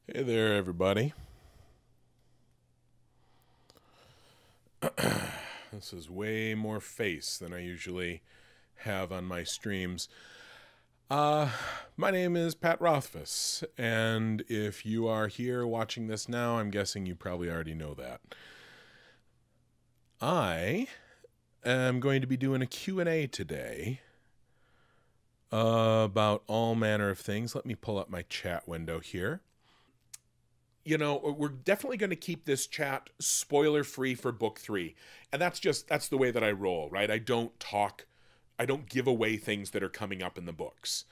Hey there, everybody. This is way more face than I usually have on my streams. Uh, my name is Pat Rothfuss, and if you are here watching this now, I'm guessing you probably already know that. I am going to be doing a Q&A today about all manner of things. Let me pull up my chat window here. You know, we're definitely going to keep this chat spoiler free for book 3. And that's the way that I roll, right? I don't give away things that are coming up in the books.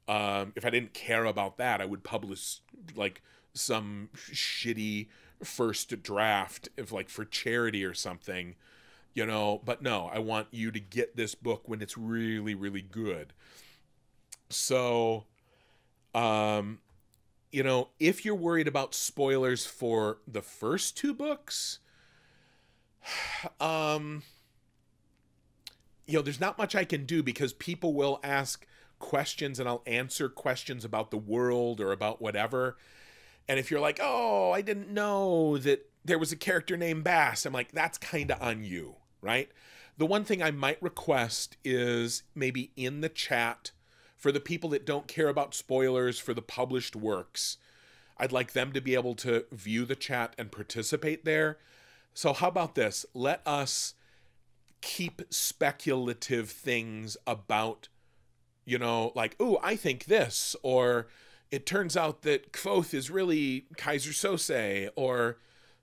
If I didn't care about that, I would publish like some shitty first draft if like for charity or something, you know, but no, I want you to get this book when it's really, really good. So, you know, if you're worried about spoilers for the first 2 books, you know, there's not much I can do because people will ask questions and I'll answer questions about the world or about whatever. And if you're like, oh, I didn't know that there was a character named Bass, I'm like, that's kind of on you, right? The one thing I might request is maybe in the chat for the people that don't care about spoilers for the published works, I'd like them to be able to view the chat and participate there. So how about this? Let us keep speculative things about, you know, like, ooh, I think this, or it turns out that Kvothe is really Kaiser Sose, or,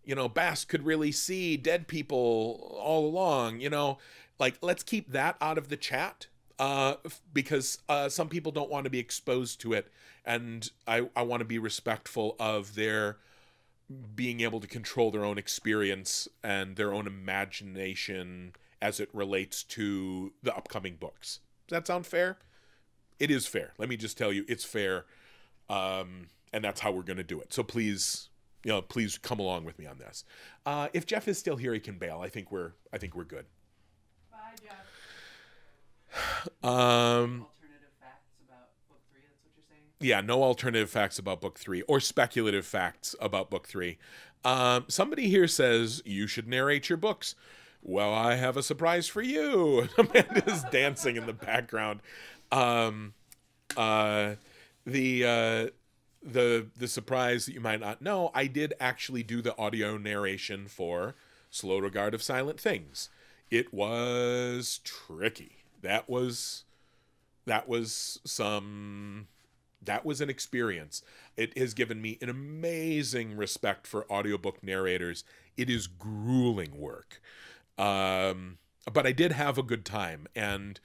you know, Bast could really see dead people all along, you know, like, let's keep that out of the chat. Because some people don't want to be exposed to it, and I want to be respectful of their being able to control their own experience and their own imagination as it relates to the upcoming books. Does that sound fair? It is fair. Let me just tell you, it's fair, and that's how we're going to do it. So please, you know, please come along with me on this. If Jeff is still here, he can bail. I think we're good. Bye, Jeff. Alternative facts about book 3, that's what you're saying? Yeah, no alternative facts about book 3 or speculative facts about book 3. Somebody here says you should narrate your books. Well, I have a surprise for you. Amanda's dancing in the background. The surprise that you might not know, I did actually do the audio narration for Slow Regard of Silent Things. It was tricky. That was an experience. It has given me an amazing respect for audiobook narrators. It is grueling work. But I did have a good time. And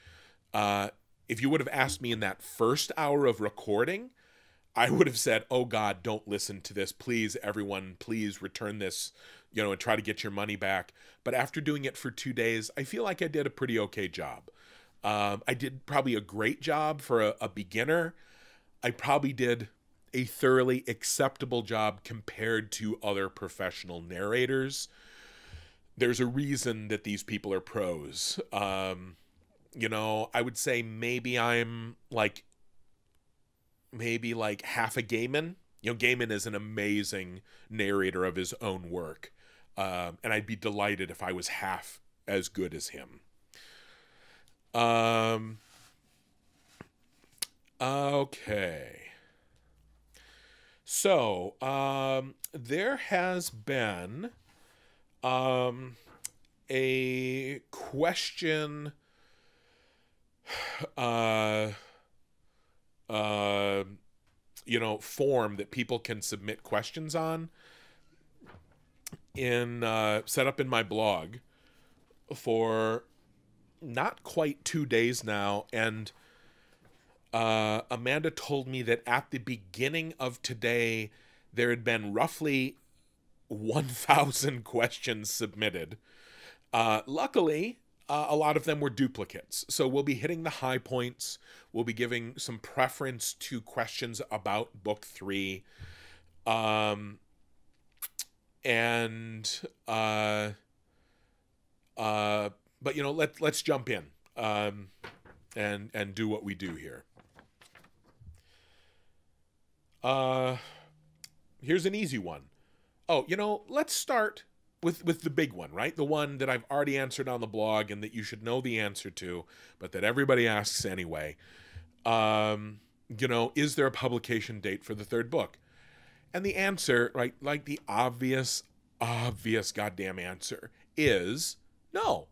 if you would have asked me in that first hour of recording, I would have said, oh God, don't listen to this. Please, everyone, please return this, you know, and try to get your money back. But after doing it for 2 days, I feel like I did a pretty okay job. I did probably a great job for a beginner. I probably did a thoroughly acceptable job compared to other professional narrators. There's a reason that these people are pros. You know, I would say maybe I'm like half a Gaiman. You know, Gaiman is an amazing narrator of his own work. And I'd be delighted if I was half as good as him. Okay. So, there has been, a question, you know, form that people can submit questions on set up in my blog for not quite 2 days now, and Amanda told me that at the beginning of today there had been roughly 1,000 questions submitted. Luckily, a lot of them were duplicates, so we'll be hitting the high points. We'll be giving some preference to questions about book 3, but you know, let's jump in and do what we do here. here's an easy one. Oh, you know, let's start with the big one, right? The one that I've already answered on the blog and that you should know the answer to, but that everybody asks anyway. You know, is there a publication date for the third book? And the answer, right, like the obvious goddamn answer is no.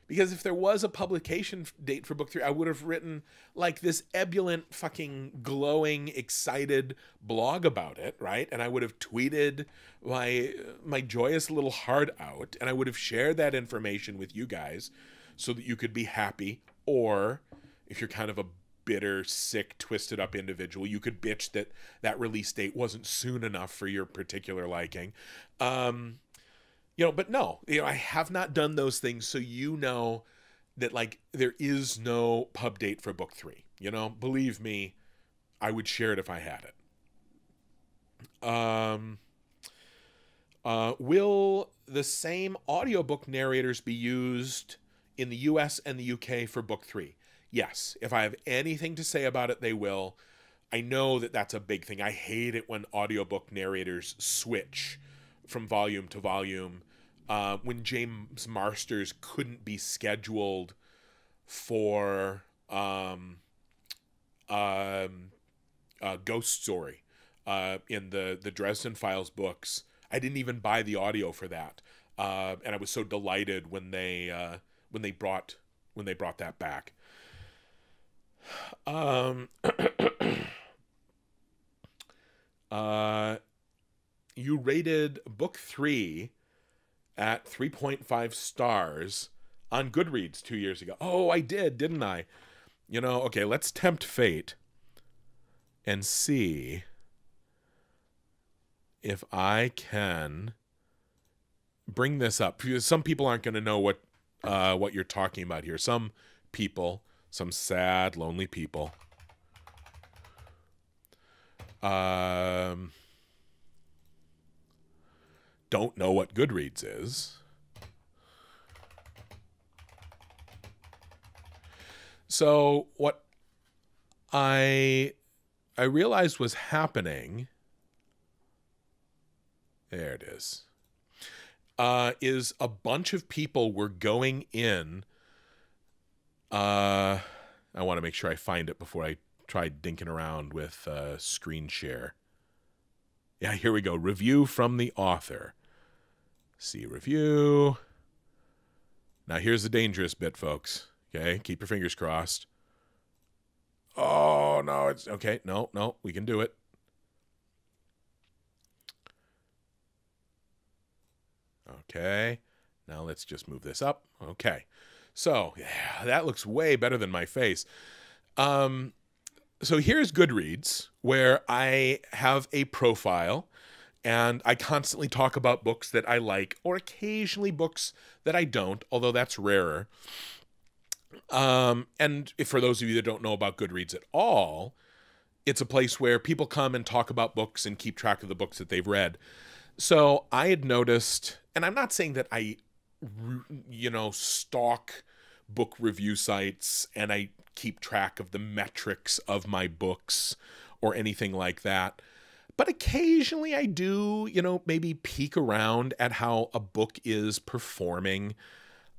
Because if there was a publication date for book 3, I would have written like this ebullient, fucking glowing, excited blog about it, right? And I would have tweeted my joyous little heart out, and I would have shared that information with you guys so that you could be happy. Or if you're kind of a bitter, sick, twisted up individual, you could bitch that that release date wasn't soon enough for your particular liking. You know, but no, you know, I have not done those things. So, you know, that like there is no pub date for book 3, you know, believe me, I would share it if I had it. Will the same audiobook narrators be used in the US and the UK for book 3? Yes. If I have anything to say about it, they will. I know that that's a big thing. I hate it when audiobook narrators switch from volume to volume. When James Marsters couldn't be scheduled for Ghost Story in the Dresden Files books, I didn't even buy the audio for that, and I was so delighted when they brought that back. You rated book 3 at 3.5 stars on Goodreads 2 years ago. Oh, I did, didn't I? You know, okay, let's tempt fate and see if I can bring this up. Because some people aren't going to know what you're talking about here. Some people, some sad, lonely people, don't know what Goodreads is. So what I realized was happening, there it is a bunch of people were going in. I want to make sure I find it before I try dinking around with screen share. Yeah, here we go. Review from the author. See review. Now here's the dangerous bit, folks. Okay, keep your fingers crossed. Oh, no, it's okay. No, we can do it. Okay, now let's just move this up. Okay, so yeah, that looks way better than my face. So here's Goodreads, where I have a profile and I constantly talk about books that I like, or occasionally books that I don't, although that's rarer. And if, for those of you that don't know about Goodreads at all, it's a place where people come and talk about books and keep track of the books that they've read. So I had noticed, and I'm not saying that I, you know, stalk book review sites and I keep track of the metrics of my books or anything like that. But occasionally I do, you know, maybe peek around at how a book is performing.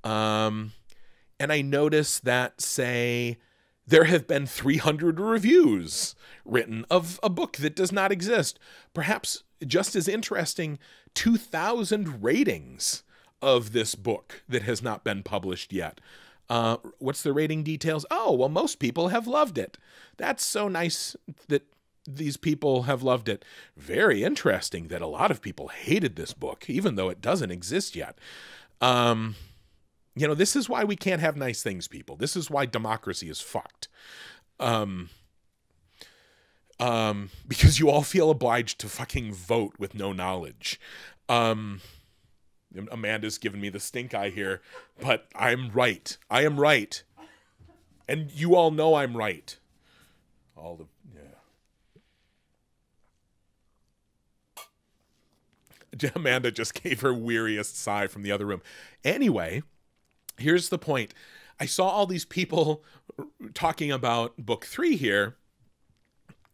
And I notice that, say, there have been 300 reviews written of a book that does not exist. Perhaps just as interesting, 2,000 ratings of this book that has not been published yet. What's the rating details? Oh, well, most people have loved it. That's so nice that these people have loved it. Very interesting that a lot of people hated this book, even though it doesn't exist yet. You know, this is why we can't have nice things, people. This is why democracy is fucked. Because you all feel obliged to fucking vote with no knowledge. Amanda's giving me the stink eye here, but I'm right. I am right. And you all know I'm right. All the, yeah. Amanda just gave her weariest sigh from the other room. Anyway, here's the point. I saw all these people talking about book 3 here.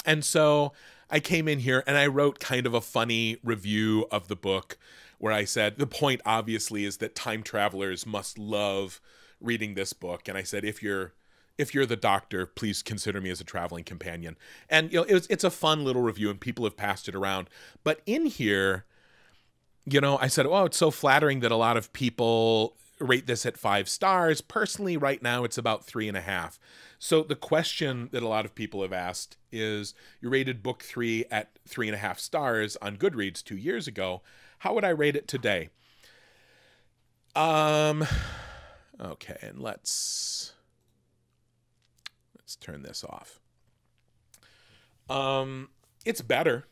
And so I came in here and I wrote kind of a funny review of the book where I said, the point obviously is that time travelers must love reading this book. And I said, if you're the Doctor, please consider me as a traveling companion. And, you know, it's a fun little review and people have passed it around. But in here, you know, I said, oh, it's so flattering that a lot of people rate this at 5 stars. Personally, right now, it's about 3.5. So the question that a lot of people have asked is, you rated book 3 at 3.5 stars on Goodreads 2 years ago. How would I rate it today? Okay, and let's turn this off. It's better.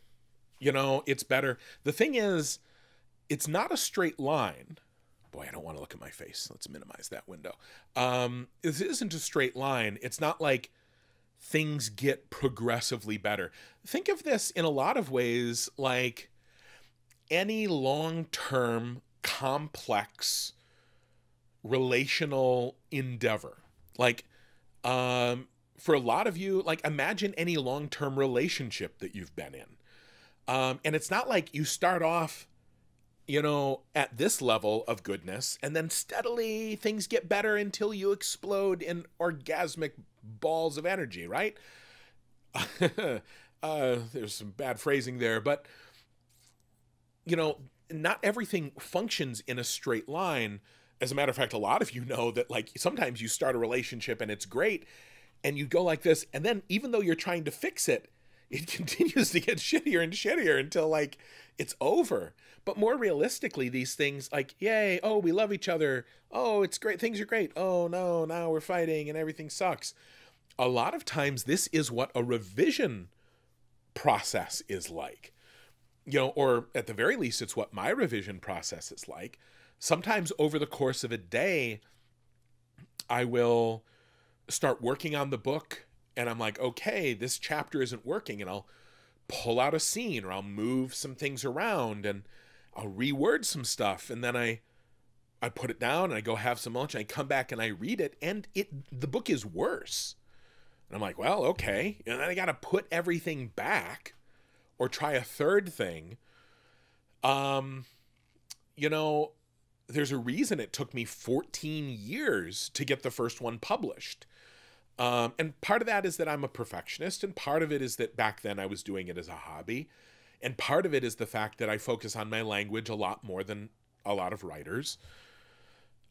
You know, it's better. The thing is, it's not a straight line. Boy, I don't want to look at my face. Let's minimize that window. This isn't a straight line. It's not like things get progressively better. Think of this in a lot of ways like any long-term, complex, relational endeavor. Like, for a lot of you, like, imagine any long-term relationship that you've been in. And it's not like you start off, you know, at this level of goodness, and then steadily things get better until you explode in orgasmic balls of energy, right? There's some bad phrasing there, but, you know, not everything functions in a straight line. As a matter of fact, a lot of you know that, like, sometimes you start a relationship and it's great, and you go like this, and then even though you're trying to fix it, it continues to get shittier and shittier until, like, it's over. But more realistically, these things, like, yay, oh, we love each other, oh, it's great, things are great, oh, no, now we're fighting and everything sucks. A lot of times this is what a revision process is like. You know, or at the very least, it's what my revision process is like. Sometimes over the course of a day, I will start working on the book and I'm like, okay, this chapter isn't working, and I'll pull out a scene or I'll move some things around and I'll reword some stuff, and then I put it down and I go have some lunch and I come back and I read it, and the book is worse. And I'm like, well, okay. And then I got to put everything back or try a third thing. You know, there's a reason it took me 14 years to get the first one published. And part of that is that I'm a perfectionist, and part of it is that back then I was doing it as a hobby. And part of it is the fact that I focus on my language a lot more than a lot of writers.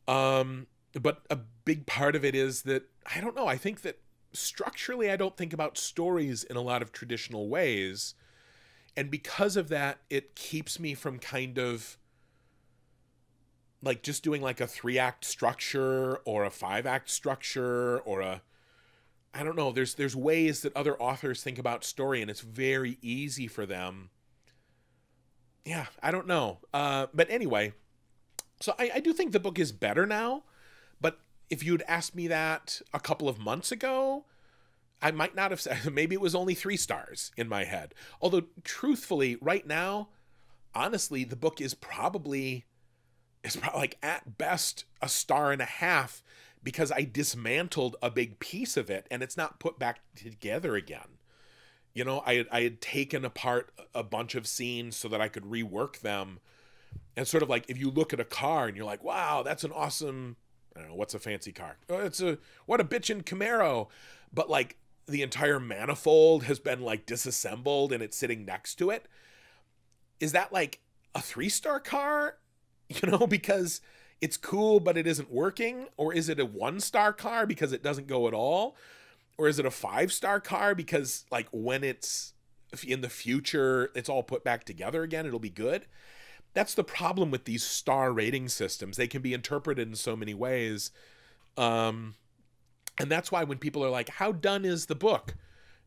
But a big part of it is that, I don't know, I think that structurally I don't think about stories in a lot of traditional ways. And because of that, it keeps me from kind of like just doing like a 3-act structure or a 5-act structure or a, I don't know, there's ways that other authors think about story, and it's very easy for them. Yeah, I don't know. But anyway, so I do think the book is better now, but if you'd asked me that a couple of months ago, I might not have said, maybe it was only 3 stars in my head. Although truthfully, right now, honestly, the book is probably like at best 1.5 stars, because I dismantled a big piece of it and it's not put back together again. You know, I had taken apart a bunch of scenes so that I could rework them. And sort of like, if you look at a car and you're like, wow, that's an awesome, I don't know, what's a fancy car? Oh, what a bitchin' Camaro. But like the entire manifold has been like disassembled and it's sitting next to it. Is that like a 3-star car? You know, because it's cool, but it isn't working? Or is it a 1-star car because it doesn't go at all? Or is it a 5-star car because, like, when it's in the future, it's all put back together again, it'll be good? That's the problem with these star rating systems. They can be interpreted in so many ways. And that's why when people are like, how done is the book?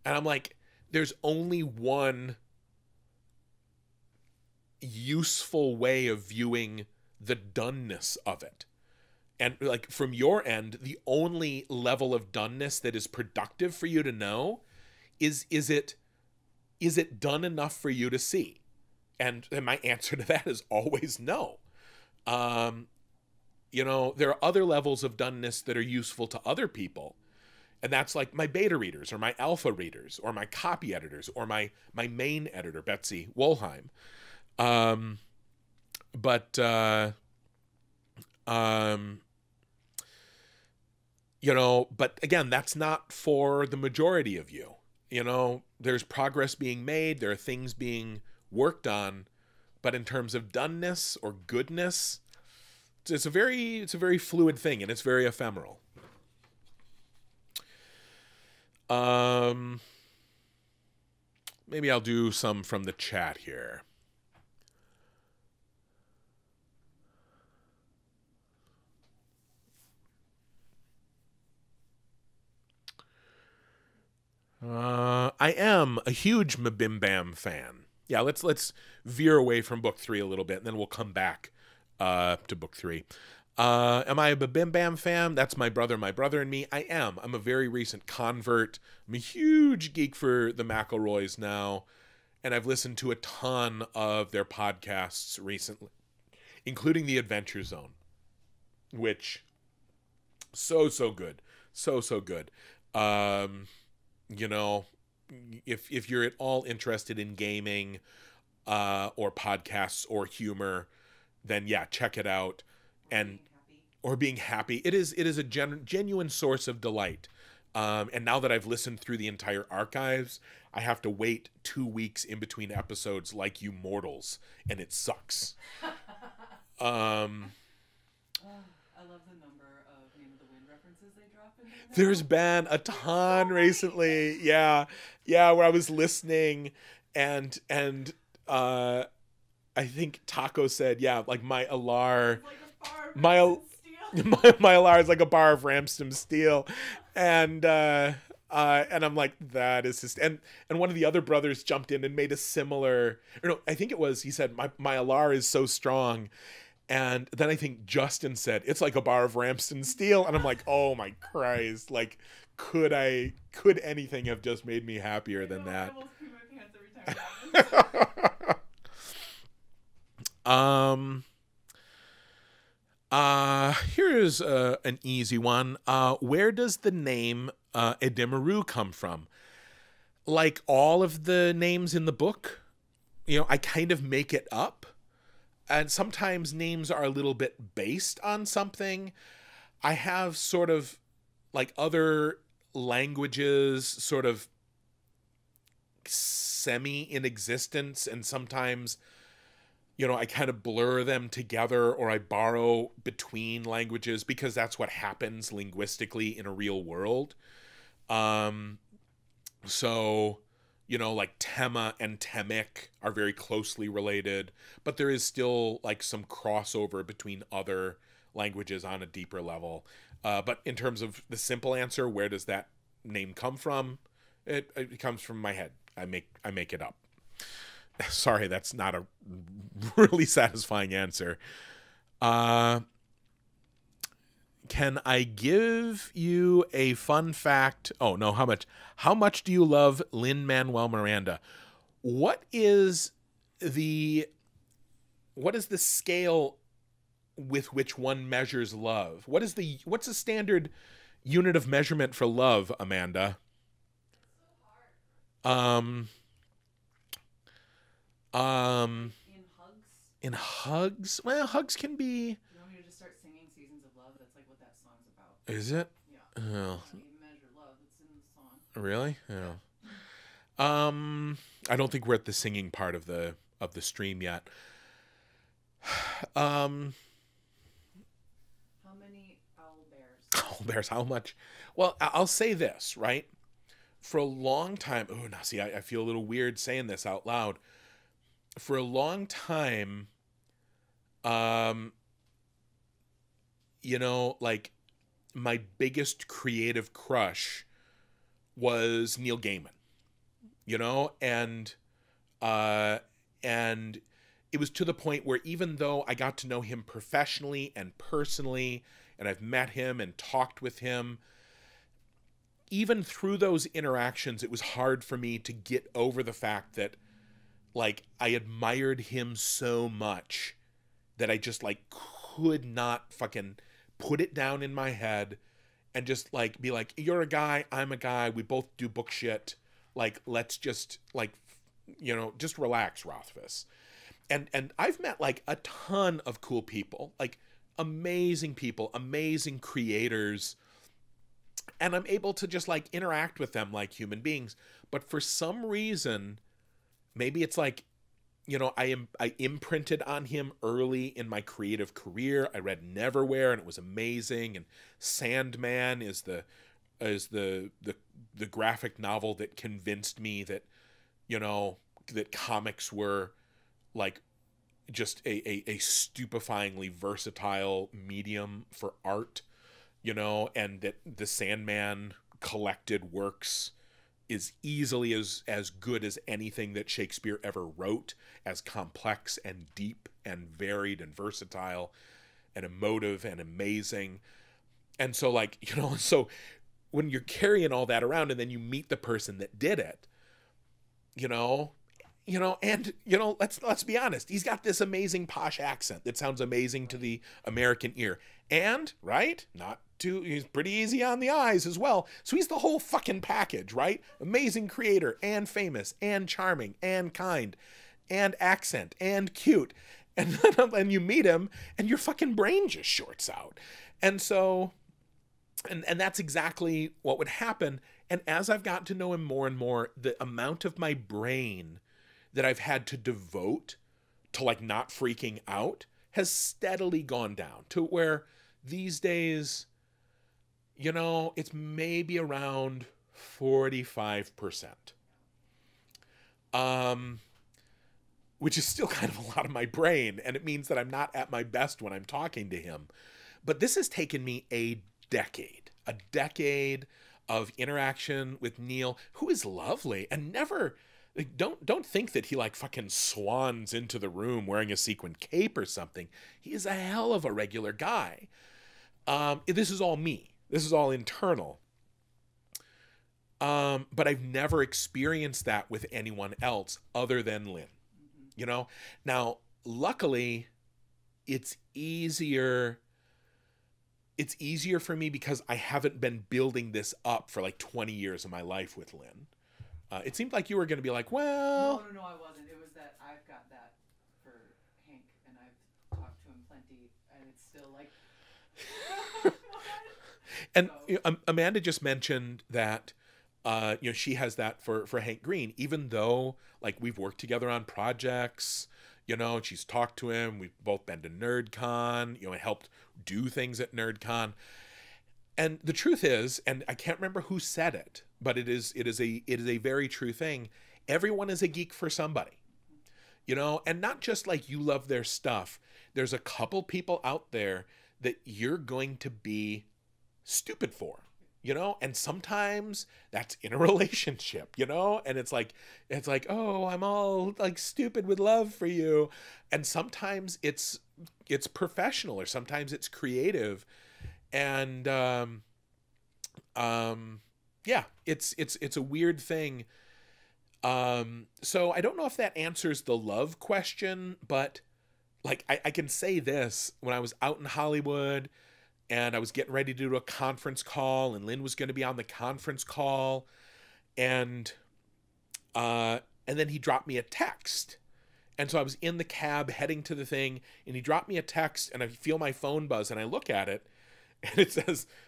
And I'm like, there's only one useful way of viewing the doneness of it. And like from your end, the only level of doneness that is productive for you to know is it done enough for you to see? And my answer to that is always no. You know, there are other levels of doneness that are useful to other people. And that's like my beta readers or my alpha readers or my copy editors or my main editor, Betsy Wolheim. You know, but again, that's not for the majority of you. You know, there's progress being made. There are things being worked on, but in terms of doneness or goodness, it's a very fluid thing, and it's very ephemeral. Maybe I'll do some from the chat here. I am a huge Mabim Bam fan. Yeah, let's veer away from book 3 a little bit, and then we'll come back to book 3. Am I a Mabim Bam fan? That's my brother and me. I am. I'm a very recent convert. I'm a huge geek for the McElroys now, and I've listened to a ton of their podcasts recently, including The Adventure Zone, which so good. So good. You know, if you're at all interested in gaming or podcasts or humor, then yeah, check it out. And or being happy. It is a genuine source of delight. And now that I've listened through the entire archives, I have to wait 2 weeks in between episodes like you mortals, and it sucks. I love the number of Name of the Wind references they drop in there. There's been a ton recently. Yeah, where I was listening and I think Taco said, yeah, like my Alar, my Alar is like a bar of Ramsden steel, and I'm like, that is just, and one of the other brothers jumped in and made a similar, or no, I think it was, he said my Alar is so strong, and then I think Justin said it's like a bar of Ramsden steel, and I'm like, oh my Christ, like could anything have just made me happier than that? I almost pee my pants every time it happens. Here's an easy one. Where does the name Edemaru come from? Like all of the names in the book, you know, I kind of make it up. And sometimes names are a little bit based on something. I have sort of like other languages sort of semi in existence, and sometimes, you know, I kind of blur them together or I borrow between languages because that's what happens linguistically in a real world. So, you know, like Tema and Temic are very closely related, but there is still like some crossover between other languages on a deeper level. But in terms of the simple answer, where does that name come from? It comes from my head. I make it up. Sorry, that's not a really satisfying answer. Can I give you a fun fact? Oh, no, how much? How much do you love Lin-Manuel Miranda? What is the scale with which one measures love? What's the standard unit of measurement for love, Amanda? In hugs? Well, hugs can be... You want me to just start singing Seasons of Love? That's like what that song's about. Is it? Yeah. Oh. You measure love. It's in the song. Really? Yeah. I don't think we're at the singing part of the stream yet. How many owl bears? Owl bears, how much? Well, I'll say this, right? For a long time... Oh, now see, I feel a little weird saying this out loud. For a long time, you know, like my biggest creative crush was Neil Gaiman, you know, and it was to the point where even though I got to know him professionally and personally, and I've met him and talked with him, even through those interactions, it was hard for me to get over the fact that, like, I admired him so much that I just, like, could not fucking put it down in my head and just like be like, you're a guy, I'm a guy, we both do book shit. Like, let's just like, you know, just relax, Rothfuss. And I've met like a ton of cool people, like amazing people, amazing creators. And I'm able to just like interact with them like human beings. But for some reason, maybe it's like, you know, I imprinted on him early in my creative career. I read Neverwhere and it was amazing. And Sandman is the graphic novel that convinced me that, you know, that comics were like just a stupefyingly versatile medium for art, you know, and that the Sandman collected works is easily as good as anything that Shakespeare ever wrote, as complex and deep and varied and versatile and emotive and amazing. And so like, you know, so when you're carrying all that around and then you meet the person that did it, you know, and you know, let's be honest, he's got this amazing posh accent that sounds amazing to the American ear. And, right? He's pretty easy on the eyes as well. So he's the whole fucking package, right? Amazing creator and famous and charming and kind and accent and cute. And then you meet him and your fucking brain just shorts out. And so, and that's exactly what would happen. And as I've gotten to know him more and more, the amount of my brain that I've had to devote to like not freaking out has steadily gone down to where these days, you know, it's maybe around 45%. Which is still kind of a lot of my brain. And it means that I'm not at my best when I'm talking to him. But this has taken me a decade of interaction with Neil, who is lovely and never, like, don't think that he like fucking swans into the room wearing a sequin cape or something. He is a hell of a regular guy. This is all me. This is all internal. But I've never experienced that with anyone else other than Lynn. You know? Now, luckily, it's easier for me because I haven't been building this up for like 20 years of my life with Lynn. It seemed like you were going to be like, well... No, I wasn't. It was that I've got that for Hank, and I've talked to him plenty, and it's still like... And you know, Amanda just mentioned that, you know, she has that for Hank Green, even though like we've worked together on projects, you know, and she's talked to him. We've both been to NerdCon, you know, and helped do things at NerdCon. And the truth is, and I can't remember who said it, but it is a very true thing. Everyone is a geek for somebody, you know, and not just like you love their stuff. There's a couple people out there that you're going to be stupid for, you know, and sometimes that's in a relationship, you know, and it's like, oh, I'm all like stupid with love for you. And sometimes it's professional, or sometimes it's creative. And, yeah, it's a weird thing. So I don't know if that answers the love question, but like, I can say this: when I was out in Hollywood and I was getting ready to do a conference call, and Lynn was going to be on the conference call, and then he dropped me a text. And so I was in the cab heading to the thing, and he dropped me a text, and I feel my phone buzz, and I look at it, and it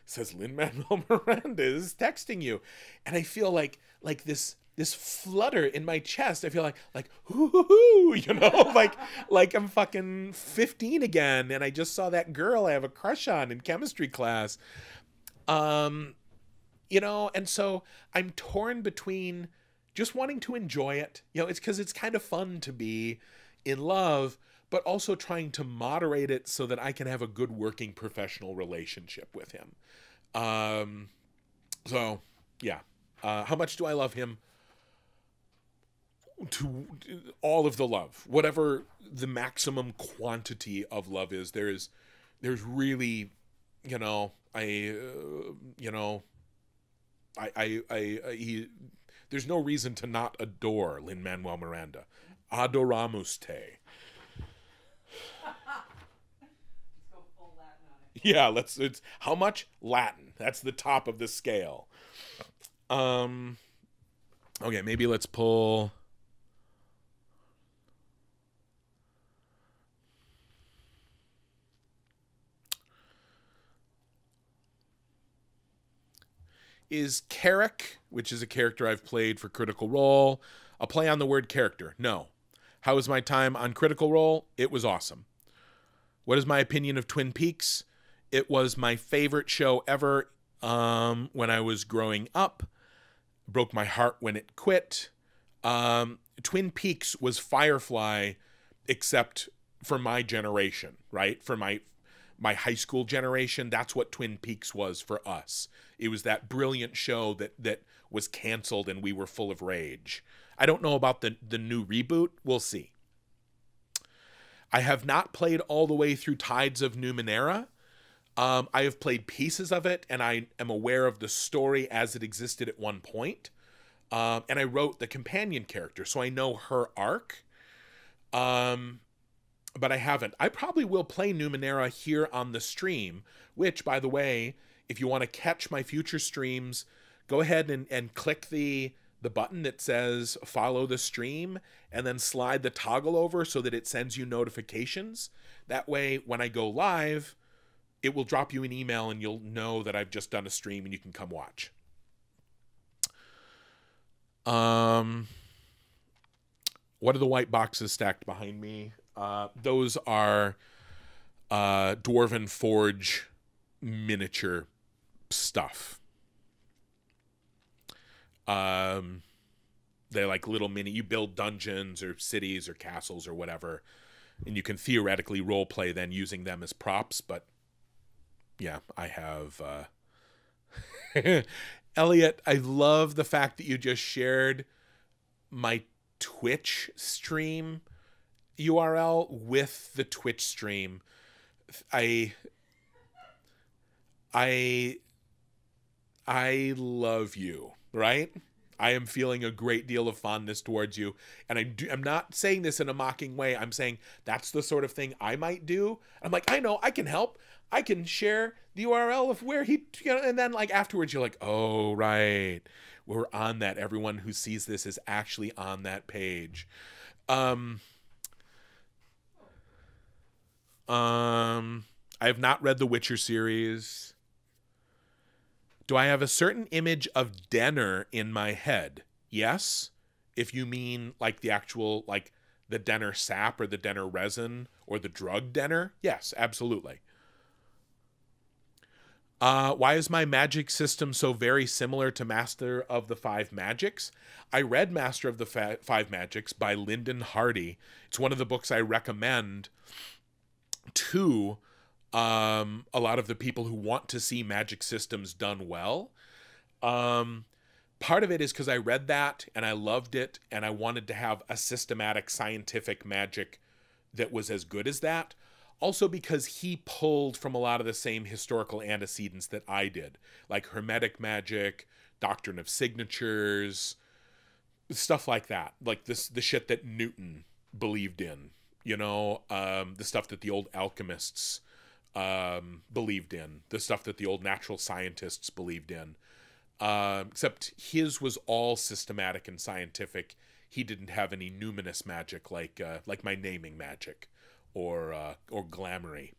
says Lin-Manuel Miranda is texting you. And I feel like this flutter in my chest. I feel like hoo, you know, like I'm fucking 15 again, and I just saw that girl I have a crush on in chemistry class. You know, and so I'm torn between just wanting to enjoy it. You know, it's because it's kind of fun to be in love, but also trying to moderate it so that I can have a good working professional relationship with him. So yeah. How much do I love him? To all of the love, whatever the maximum quantity of love is, there's really, you know, there's no reason to not adore Lin-Manuel Miranda. Adoramus te. Let's go full Latin on it. Yeah, it's how much? Latin. That's the top of the scale. Okay, maybe let's pull. Is Kerrek, which is a character I've played for Critical Role, a play on the word character? No. How was my time on Critical Role? It was awesome. What is my opinion of Twin Peaks? It was my favorite show ever when I was growing up. Broke my heart when it quit. Twin Peaks was Firefly, except for my generation, right? For my high school generation, that's what Twin Peaks was for us. It was that brilliant show that was canceled and we were full of rage. I don't know about the new reboot. We'll see. I have not played all the way through Tides of Numenera. I have played pieces of it, and I am aware of the story as it existed at one point. And I wrote the companion character, so I know her arc. But I haven't. I probably will play Numenera here on the stream, which, by the way, if you want to catch my future streams, go ahead and click the button that says follow the stream, and then slide the toggle over so that it sends you notifications. That way, when I go live, it will drop you an email and you'll know that I've just done a stream and you can come watch. What are the white boxes stacked behind me? Those are Dwarven Forge miniature stuff. They're like little mini, you build dungeons or cities or castles or whatever, and you can theoretically role play then using them as props. But yeah, I have Elliot, I love the fact that you just shared my Twitch stream URL with the Twitch stream. I love you, right? I am feeling a great deal of fondness towards you, and I'm not saying this in a mocking way. I'm saying that's the sort of thing I might do. I'm like, I know, I can help. I can share the URL of where he, and then like afterwards you're like, oh, right, we're on that. Everyone who sees this is actually on that page. I have not read the Witcher series. Do I have a certain image of Denner in my head? Yes. If you mean like the actual, like the Denner sap or the Denner resin or the drug Denner. Yes, absolutely. Why is my magic system so very similar to Master of the Five Magics? I read Master of the Five Magics by Lyndon Hardy. It's one of the books I recommend to a lot of the people who want to see magic systems done well. Part of it is because I read that and I loved it, and I wanted to have a systematic scientific magic that was as good as that. Also because he pulled from a lot of the same historical antecedents that I did, like Hermetic magic, Doctrine of Signatures, stuff like that. Like the shit that Newton believed in, the stuff that the old alchemists believed in, the stuff that the old natural scientists believed in. Except his was all systematic and scientific. He didn't have any numinous magic like my naming magic or glamoury.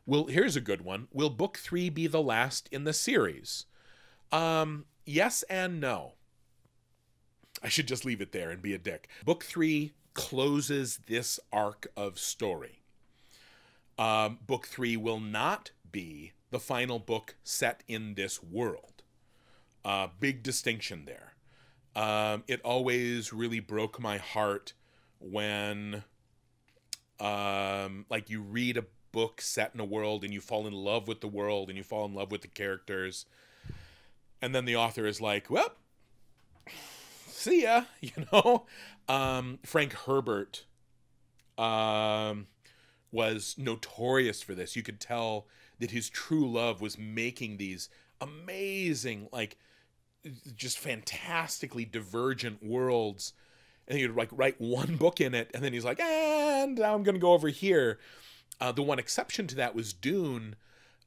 Here's a good one. Will book 3 be the last in the series? Yes and no. I should just leave it there and be a dick. Book 3 closes this arc of story. Book 3 will not be the final book set in this world. Big distinction there. It always really broke my heart when like you read a book set in a world and you fall in love with the world and you fall in love with the characters, and then the author is like, well, see ya, Frank Herbert was notorious for this. You could tell that his true love was making these amazing, like, just fantastically divergent worlds, and he'd like write one book in it, and then he's like, and now I'm going to go over here. The one exception to that was Dune,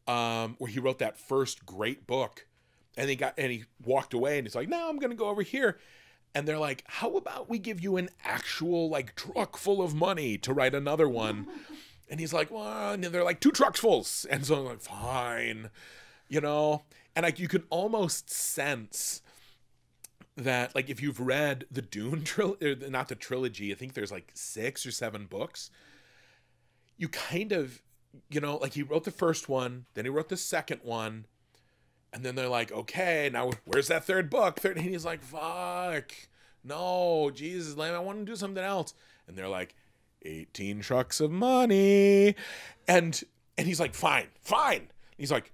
where he wrote that first great book, and he walked away, and he's like, now I'm going to go over here. And they're like, how about we give you an actual like truck full of money to write another one? And he's like, well, and they're like, 2 trucks fulls. And so I'm like, fine, you know? And like, you can almost sense that, like, if you've read the Dune trilogy, not the trilogy, I think there's like 6 or 7 books, you kind of, you know, like he wrote the first one, then he wrote the second one, and then they're like, okay, now where's that third book? And he's like, fuck, no, Jesus, I want to do something else. And they're like, 18 trucks of money. And he's like, fine. He's like,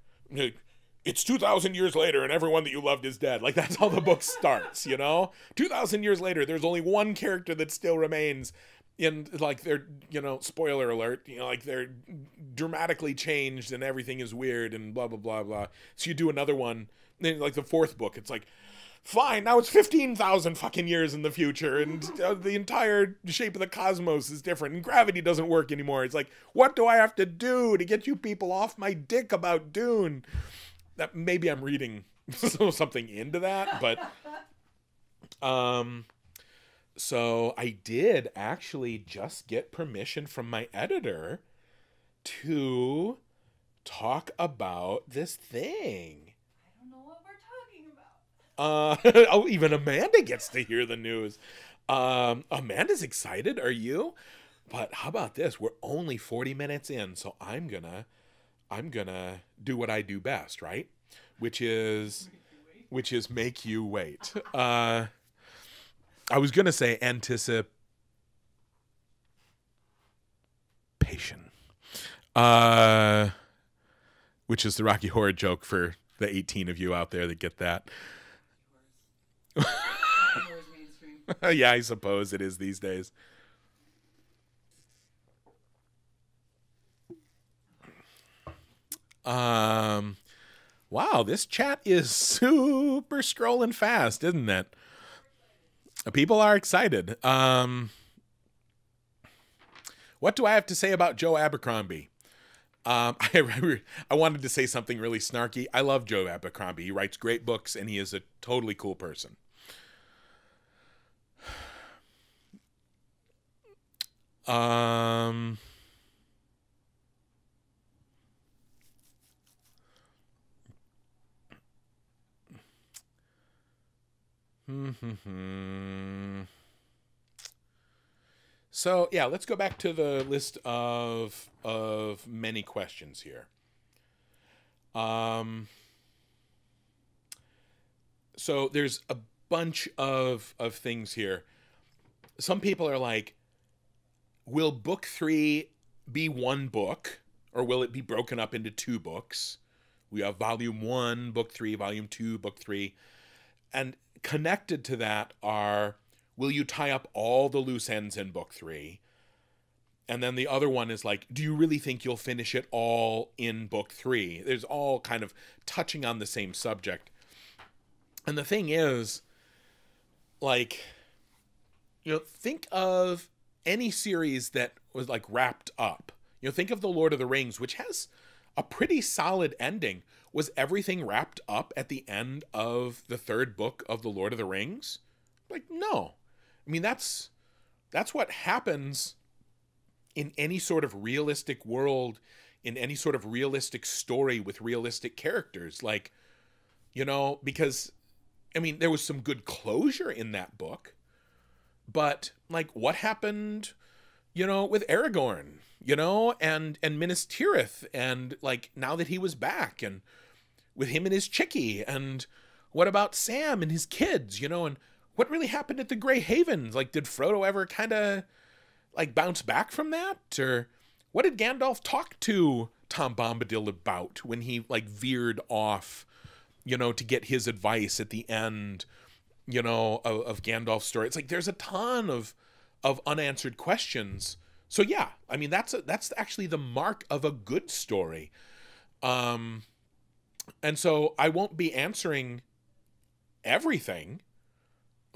it's 2,000 years later and everyone that you loved is dead. Like, that's how the book starts, you know? 2,000 years later, there's only one character that still remains. And like, they're, you know, spoiler alert, you know, like they're dramatically changed and everything is weird and blah, blah, blah, blah. So you do another one, then like the 4th book, it's like, fine, now it's 15,000 fucking years in the future, and the entire shape of the cosmos is different, and gravity doesn't work anymore. It's like, what do I have to do to get you people off my dick about Dune? That maybe I'm reading something into that, but so I did actually just get permission from my editor to talk about this thing. I don't know what we're talking about. Oh, even Amanda gets to hear the news. Amanda's excited. Are you? But how about this? We're only 40 minutes in, so I'm gonna do what I do best, right? Which is make you wait. I was gonna say anticipation, which is the Rocky Horror joke for the 18 of you out there that get that. Yeah, I suppose it is these days. Wow, this chat is super scrolling fast, isn't it? People are excited. What do I have to say about Joe Abercrombie? I wanted to say something really snarky. I love Joe Abercrombie. He writes great books, and he is a totally cool person. So yeah, let's go back to the list of many questions here. So there's a bunch of things here. Some people are like, will book 3 be one book, or will it be broken up into 2 books? We have volume 1, book 3, volume 2, book 3. And connected to that are, will you tie up all the loose ends in book 3? And then the other one is like, do you really think you'll finish it all in book 3? There's all kind of touching on the same subject. And the thing is, like, you know, think of any series that was like wrapped up. You know, think of The Lord of the Rings, which has a pretty solid ending. Was everything wrapped up at the end of the 3rd book of The Lord of the Rings? Like, no. I mean, that's what happens in any sort of realistic world, in any sort of realistic story with realistic characters. Like, you know, because, I mean, there was some good closure in that book, but like, what happened, you know, with Aragorn, you know, and Minas Tirith, and like, now that he was back, and with him and his chickie, and what about Sam and his kids, you know, and what really happened at the Grey Havens? Like, did Frodo ever kind of like bounce back from that? Or what did Gandalf talk to Tom Bombadil about when he like veered off, you know, to get his advice at the end, you know, of Gandalf's story? It's like, there's a ton of unanswered questions. So yeah, I mean, that's actually the mark of a good story. And so I won't be answering everything,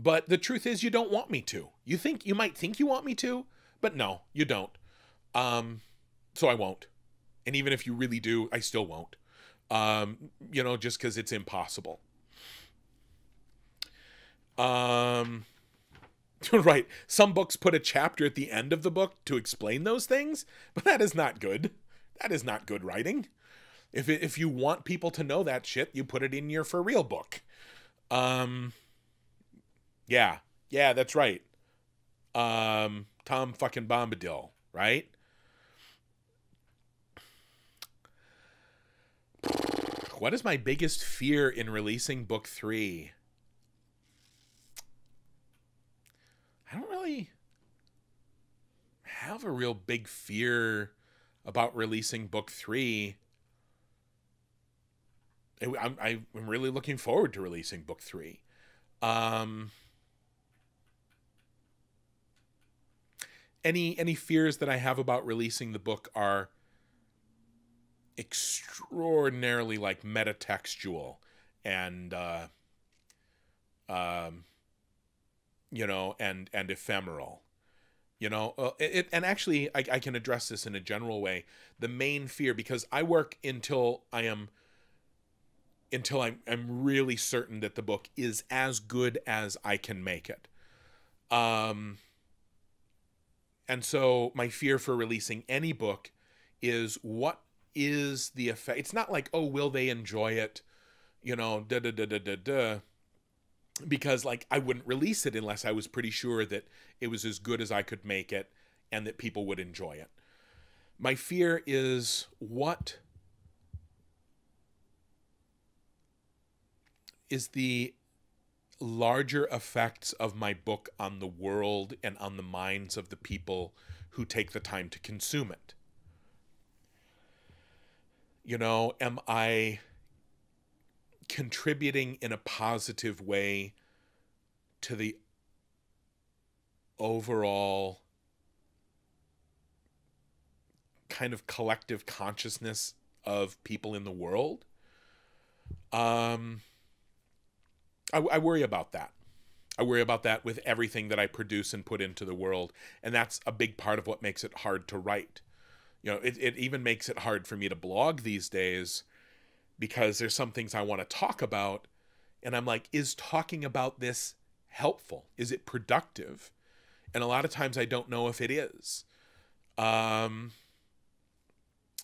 But the truth is, you don't want me to. You might think you want me to, but no, you don't. So I won't. And even if you really do, I still won't. Just because it's impossible. Right. Some books put a chapter at the end of the book to explain those things, but that is not good. That is not good writing. If you want people to know that shit, you put it in your for real book. Yeah, that's right. Tom fucking Bombadil, right? What is my biggest fear in releasing book 3? I don't really have a real big fear about releasing book 3. I'm really looking forward to releasing book 3. Any fears that I have about releasing the book are extraordinarily like metatextual and and ephemeral. And actually I can address this in a general way. The main fear, because I work until I'm really certain that the book is as good as I can make it. And so my fear for releasing any book is, what is the effect? It's not like, oh, will they enjoy it? Because like I wouldn't release it unless I was pretty sure that it was as good as I could make it and that people would enjoy it. My fear is, what is the larger effects of my book on the world and on the minds of the people who take the time to consume it? Am I contributing in a positive way to the overall kind of collective consciousness of people in the world? I worry about that. I worry about that with everything that I produce and put into the world. And that's a big part of what makes it hard to write. It even makes it hard for me to blog these days, because there's some things I want to talk about. And I'm like, is talking about this helpful? Is it productive? And a lot of times I don't know if it is.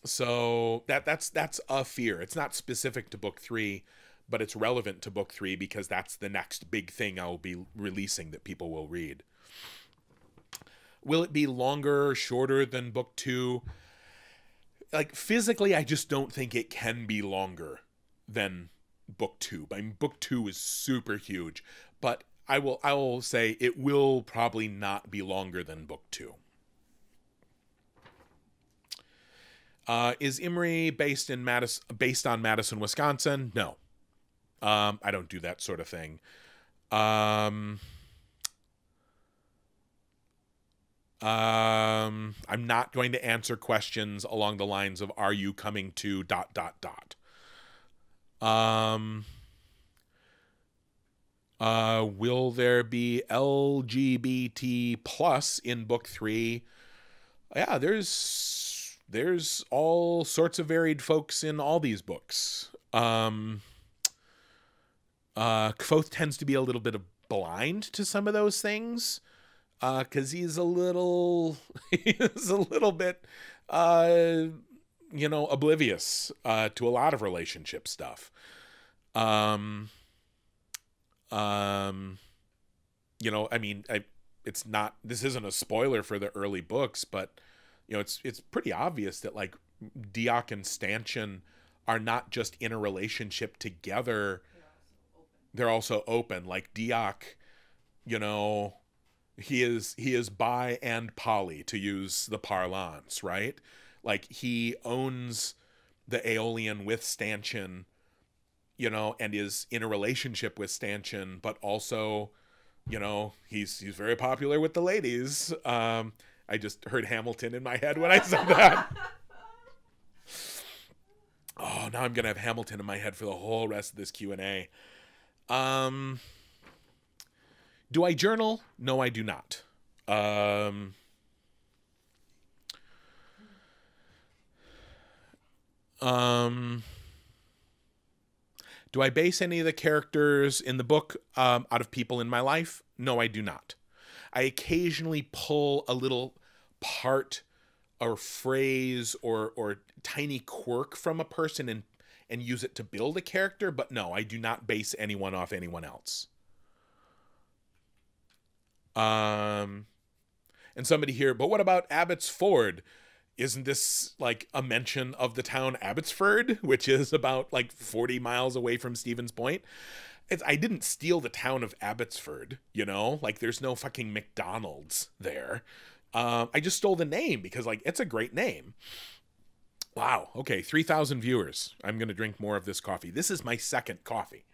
So that's a fear. It's not specific to book 3, but it's relevant to book 3 because that's the next big thing I will be releasing that people will read. Will it be longer or shorter than book 2? Like, physically, I just don't think it can be longer than book 2. I mean, book 2 is super huge, but I will say it will probably not be longer than book 2. Is Imri based on Madison, Wisconsin? No. I don't do that sort of thing. I'm not going to answer questions along the lines of, are you coming to ... Will there be LGBT plus in book 3? Yeah, there's all sorts of varied folks in all these books. Kvothe tends to be a little bit blind to some of those things, because he's a little bit oblivious to a lot of relationship stuff. This isn't a spoiler for the early books, but it's pretty obvious that like Diok and Stanchion are not just in a relationship together. They're also open. Like Diok, he is bi and poly, to use the parlance, right? Like, he owns the Aeolian with Stanchion, and is in a relationship with Stanchion, but also, he's very popular with the ladies. I just heard Hamilton in my head when I said that. Oh, now I'm going to have Hamilton in my head for the whole rest of this Q&A. Do I journal? No, I do not. Do I base any of the characters in the book out of people in my life? No, I do not. I occasionally pull a little part or phrase or tiny quirk from a person and use it to build a character, but no, I do not base anyone off anyone else. And somebody here, but what about Abbotsford? Isn't this like a mention of the town Abbotsford, which is about like 40 miles away from Stevens Point? I didn't steal the town of Abbotsford, you know? Like, there's no fucking McDonald's there. I just stole the name because, like, it's a great name. Wow. Okay, 3,000 viewers. I'm going to drink more of this coffee. This is my second coffee.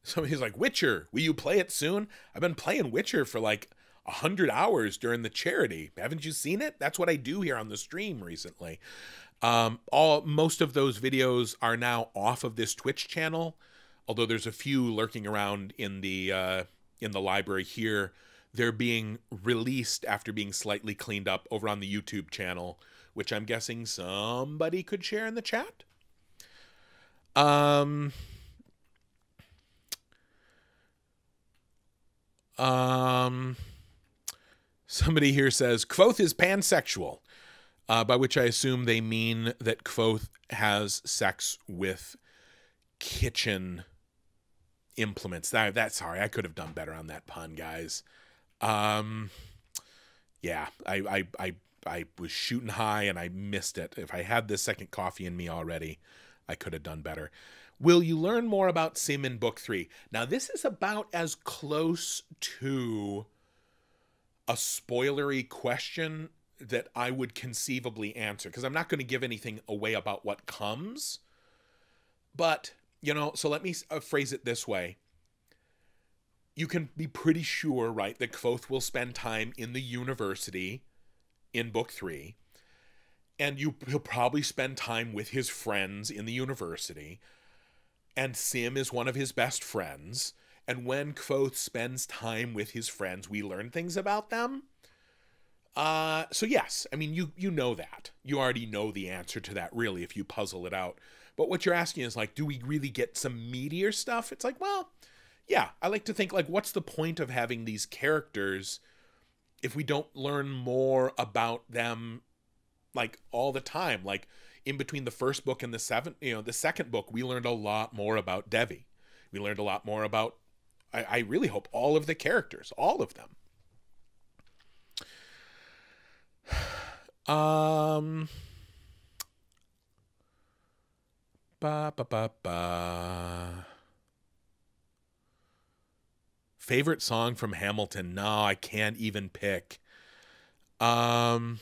Somebody's like, Witcher, will you play it soon? I've been playing Witcher for like 100 hours during the charity. Haven't you seen it? That's what I do here on the stream recently. Most of those videos are now off of this Twitch channel, although there's a few lurking around in the library here. They're being released after being slightly cleaned up over on the YouTube channel, which I'm guessing somebody could share in the chat. Somebody here says Kvothe is pansexual, by which I assume they mean that Kvothe has sex with kitchen implements. Sorry, I could have done better on that pun, guys. Yeah, I was shooting high and I missed it. If I had this second coffee in me already, I could have done better. Will you learn more about Sim in Book 3? Now, this is about as close to a spoilery question that I would conceivably answer, because I'm not going to give anything away about what comes. But, you know, so let me phrase it this way. You can be pretty sure, right, that Kvothe will spend time in the university in Book 3. And he'll probably spend time with his friends in the university. And Sim is one of his best friends. And when Kvothe spends time with his friends, we learn things about them. So yes, I mean, you know that. You already know the answer to that, really, if you puzzle it out. But what you're asking is, like, do we really get some meatier stuff? It's like, well, yeah, I like to think, like, what's the point of having these characters if we don't learn more about them, like, all the time? Like, in between the first book and the second book, we learned a lot more about Devi. We learned a lot more about, I really hope, all of the characters, all of them. Favorite song from Hamilton? No, I can't even pick. Update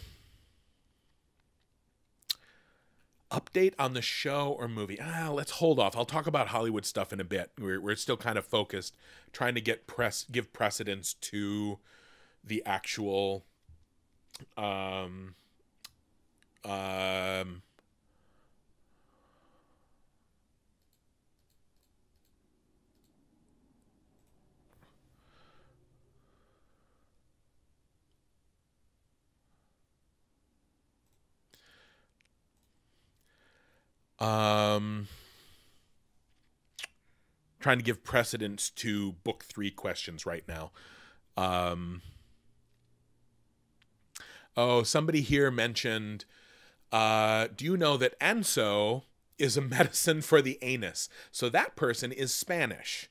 on the show or movie? Let's hold off. I'll talk about Hollywood stuff in a bit. We're still kind of focused, trying to give precedence to the actual trying to give precedence to Book 3 questions right now. Oh, somebody here mentioned, do you know that anso is a medicine for the anus? So that person is Spanish.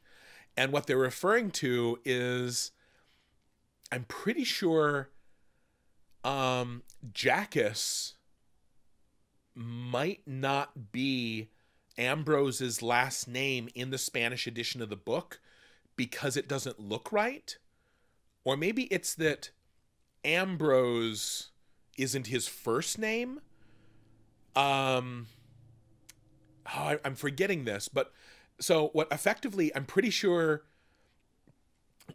And what they're referring to is, I'm pretty sure Jackus might not be Ambrose's last name in the Spanish edition of the book because it doesn't look right. Or maybe it's that Ambrose isn't his first name. I'm forgetting this, but so what effectively, I'm pretty sure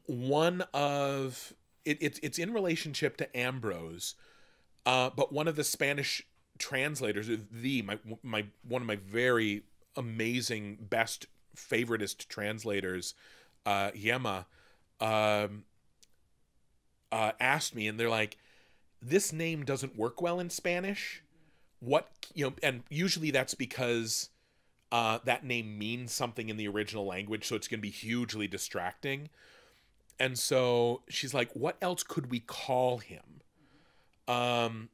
one of it's in relationship to Ambrose, but one of the Spanish translators, one of my very amazing, best, favoritist translators, Yema, asked me, and they're like, this name doesn't work well in Spanish. What, and usually that's because that name means something in the original language, so it's going to be hugely distracting. And so she's like, what else could we call him? And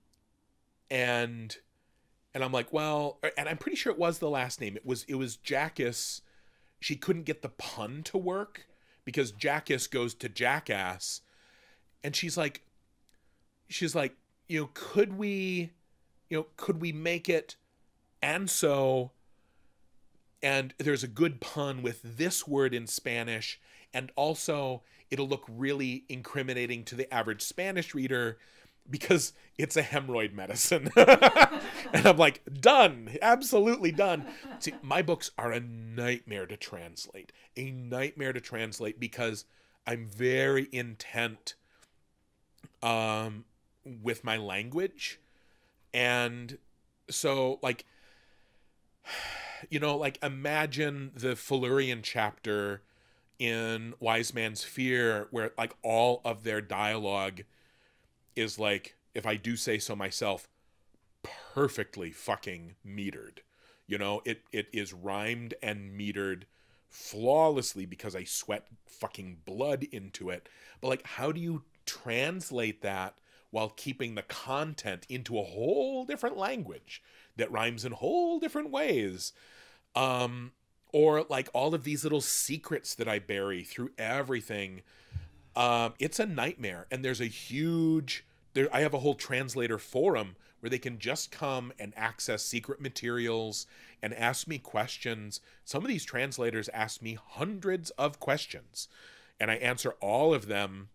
I'm like, well, and I'm pretty sure it was the last name. It was Jackass. She couldn't get the pun to work because Jackass goes to jackass. And she's like, could we make it Anso? And there's a good pun with this word in Spanish. And also it'll look really incriminating to the average Spanish reader because it's a hemorrhoid medicine. And I'm like, done, absolutely done. See, my books are a nightmare to translate, because I'm very intent with my language. And so like, imagine the Felurian chapter in Wise Man's Fear, where like all of their dialogue is like, if I do say so myself, perfectly fucking metered. It is rhymed and metered flawlessly because I sweat fucking blood into it. But like, how do you translate that while keeping the content into a whole different language that rhymes in whole different ways? Or like all of these little secrets that I bury through everything. It's a nightmare. And there's I have a whole translator forum where they can just come and access secret materials and ask me questions. Some of these translators ask me hundreds of questions, and I answer all of them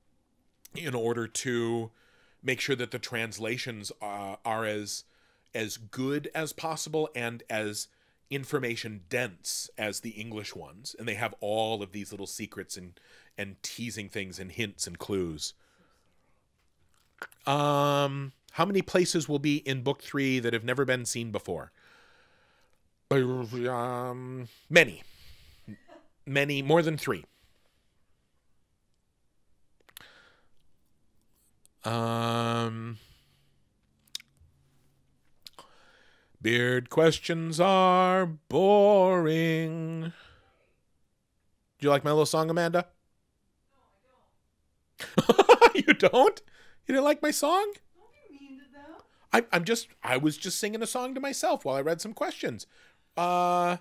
in order to make sure that the translations are as good as possible and as information dense as the English ones. And they have all of these little secrets and teasing things and hints and clues. How many places will be in book 3 that have never been seen before? Many, more than 3. Beard questions are boring. Do you like my little song, Amanda? No, I don't. You don't? You didn't like my song? Don't be mean to them. I was just singing a song to myself while I read some questions. They're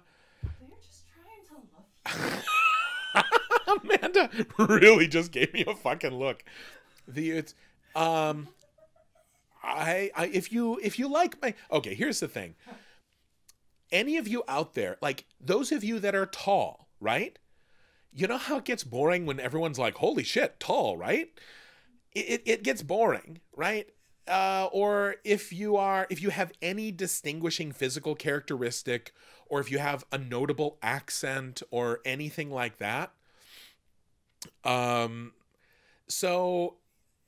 just trying to love you. Amanda really just gave me a fucking look. If you like my, okay, here's the thing. Any of you out there, like those of you that are tall, right? You know how it gets boring when everyone's like, holy shit, tall, right? It gets boring, right? Or if you have any distinguishing physical characteristic, or if you have a notable accent or anything like that. So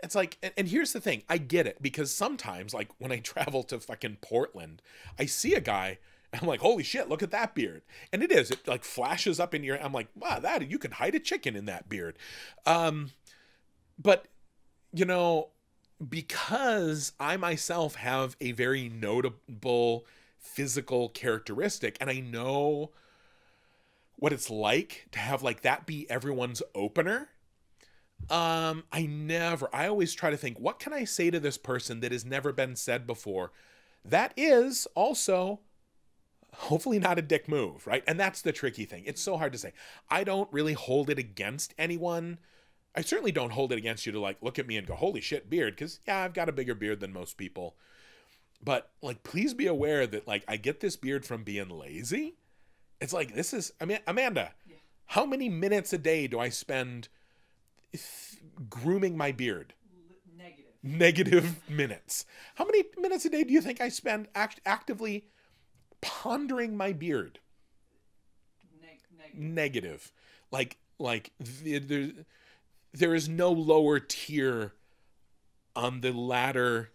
it's like, and here's the thing, I get it, because sometimes, like when I travel to fucking Portland, I see a guy and I'm like, holy shit, look at that beard. And it like flashes up in your, I'm like, wow, you can hide a chicken in that beard. But because I myself have a very notable physical characteristic, and I know what it's like to have like that be everyone's opener, I always try to think, what can I say to this person that has never been said before? That is also hopefully not a dick move, right? And that's the tricky thing. It's so hard to say. I don't really hold it against anyone. I certainly don't hold it against you to like look at me and go, holy shit, beard, because yeah, I've got a bigger beard than most people. But like, please be aware that like I get this beard from being lazy. It's like, Amanda, yeah. How many minutes a day do I spend grooming my beard? Negative minutes. How many minutes a day do you think I spend actively pondering my beard? Negative. Like there is no lower tier on the ladder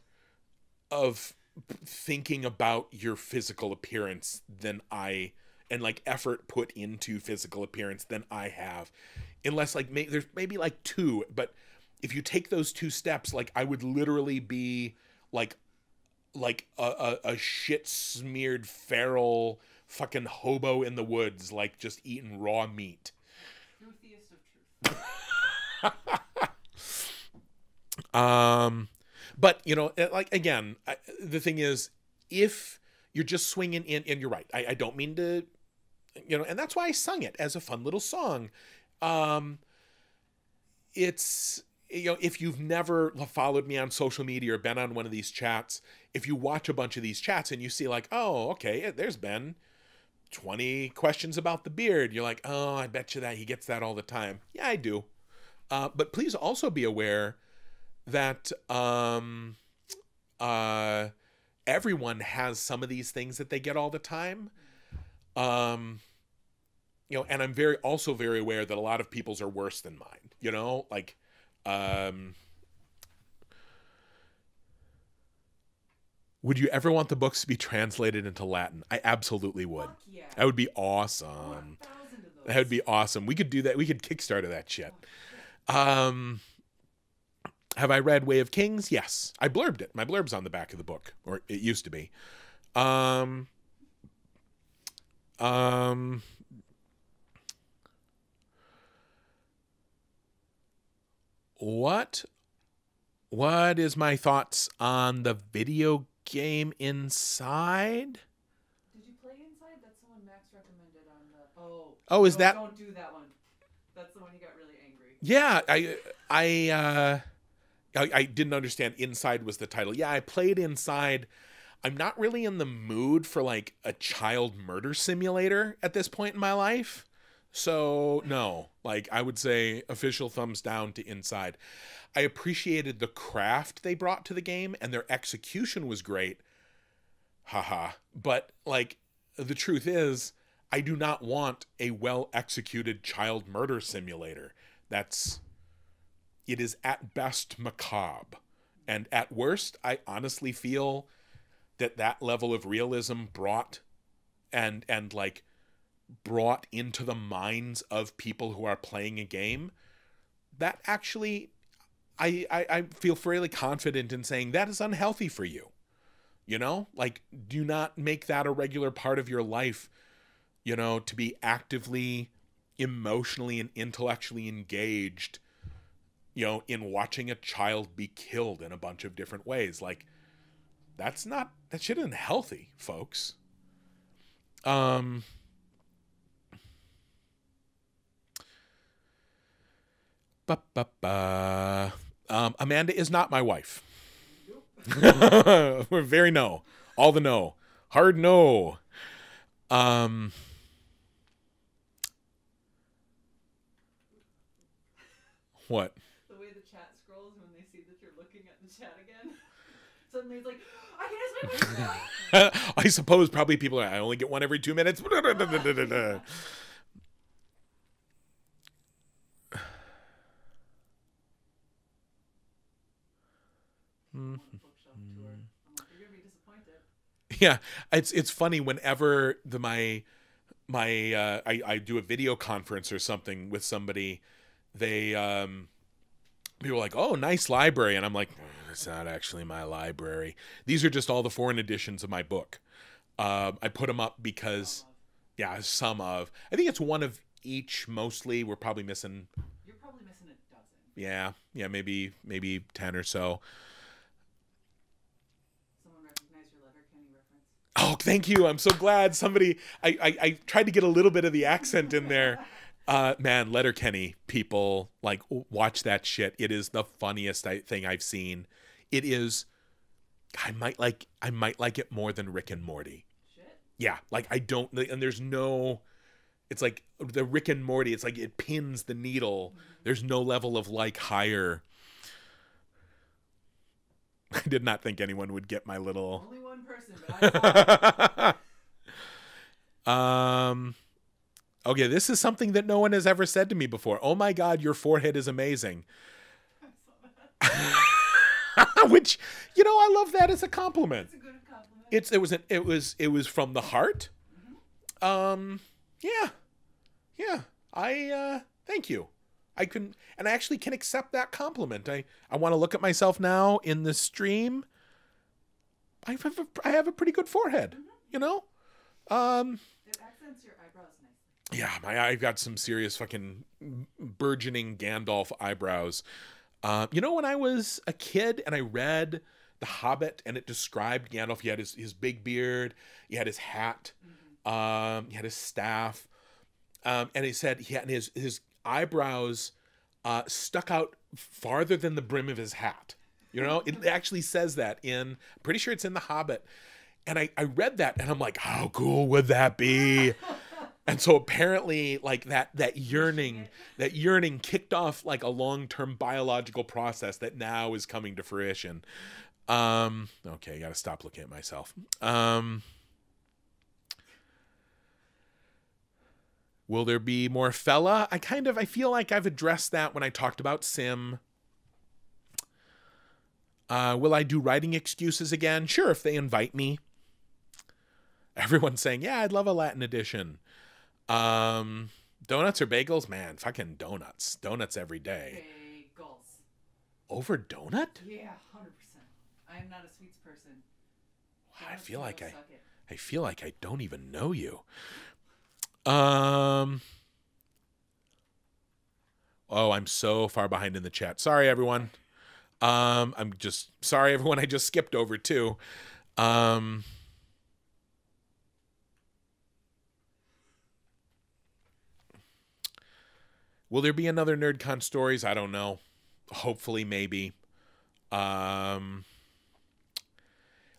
of thinking about your physical appearance than I, and like effort put into physical appearance than I have. Unless like there's maybe like two, but if you take those two steps, like I would literally be like a shit smeared feral fucking hobo in the woods, like just eating raw meat. Truthiest of truth. But you know, like again, the thing is, if you're just swinging in, and you're right, I don't mean to, you know, and that's why I sung it as a fun little song. It's, you know, if you've never followed me on social media or been on one of these chats, if you watch a bunch of these chats and you see like, oh, okay, there's been 20 questions about the beard. You're like, oh, I bet you that he gets that all the time. Yeah, I do. But please also be aware that everyone has some of these things that they get all the time. You know, and I'm also very aware that a lot of people's are worse than mine, you know, like, would you ever want the books to be translated into Latin? I absolutely would. Fuck yeah. That would be awesome. That would be awesome. We could do that. We could Kickstarter that shit. Have I read Way of Kings? Yes. I blurbed it. My blurb's on the back of the book, or it used to be. What is my thoughts on the video game Inside? Did you play Inside? That's the one Max recommended on the... Oh, is that... Don't do that one. That's the one you got really angry. Yeah, I didn't understand Inside was the title. Yeah, I played Inside. I'm not really in the mood for like a child murder simulator at this point in my life. So no, like I would say official thumbs down to Inside. I appreciated the craft they brought to the game and their execution was great. Haha. But like the truth is, I do not want a well-executed child murder simulator. It is at best macabre. And at worst, I honestly feel that level of realism brought into the minds of people who are playing a game, that actually I feel fairly confident in saying that is unhealthy for you. You know, like, do not make that a regular part of your life, you know, to be actively, emotionally, and intellectually engaged, you know, in watching a child be killed in a bunch of different ways. Like, that shit isn't healthy, folks. Amanda is not my wife. We're very no. All the no. Hard no. What? The way the chat scrolls when they see that you're looking at the chat again. Suddenly it's like, I can just make my I suppose probably people are, I only get one every 2 minutes. You're gonna be disappointed. Yeah, it's funny whenever I do a video conference or something with somebody, people are like, "Oh, nice library," and I'm like, "It's not actually my library. These are just all the foreign editions of my book." I put them up because, yeah, some of. I think it's one of each. Mostly, we're probably missing. You're probably missing a dozen. Yeah, maybe 10 or so. Oh, thank you. I'm so glad somebody, I tried to get a little bit of the accent in there. Man, Letterkenny people, like, watch that shit. It is the funniest thing I've seen. It is, I might like it more than Rick and Morty. Shit. Yeah, like and there's no, it's like the Rick and Morty, it's like it pins the needle. Mm-hmm. There's no level of like higher. I did not think anyone would get my little. Only one person, but I Okay, this is something that no one has ever said to me before. Oh my God, your forehead is amazing. Which, I love that as a compliment. It's a good compliment. It was from the heart. Mm-hmm. Yeah. Thank you. I actually can accept that compliment. I want to look at myself now in the stream. I have a pretty good forehead, Mm-hmm. It accents your eyebrows nicely. Yeah, I've got some serious fucking burgeoning Gandalf eyebrows. When I was a kid and I read The Hobbit and it described Gandalf, he had his big beard, he had his hat, Mm-hmm. he had his staff, and he said he had his eyebrows stuck out farther than the brim of his hat. It actually says that pretty sure it's in The Hobbit. And I read that and I'm like, how cool would that be? And so apparently like that yearning kicked off like a long-term biological process that now is coming to fruition. Okay, I gotta stop looking at myself. Will there be more Fela? I feel like I've addressed that when I talked about Sim. Will I do writing excuses again? Sure, if they invite me. Everyone's saying, yeah, I'd love a Latin edition. Donuts or bagels? Man, fucking donuts. Donuts every day. Bagels. Over donut? Yeah, 100%. I am not a sweets person. I feel like suck it. I feel like I don't even know you. Oh, I'm so far behind in the chat. Sorry, everyone. I'm just sorry, everyone. I just skipped over too. Will there be another NerdCon Stories? I don't know. Hopefully, maybe.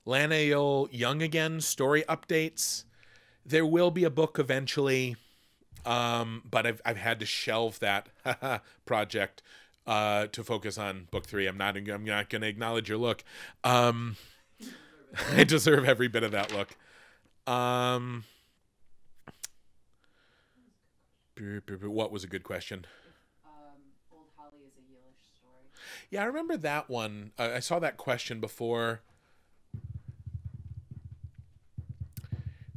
Laniel Young Again story updates. There will be a book eventually, but I've had to shelve that project to focus on book 3. I'm not going to acknowledge your look. I deserve every bit of that look. What was a good question? Old Holly is a Yllish story. Yeah, I remember that one. I saw that question before.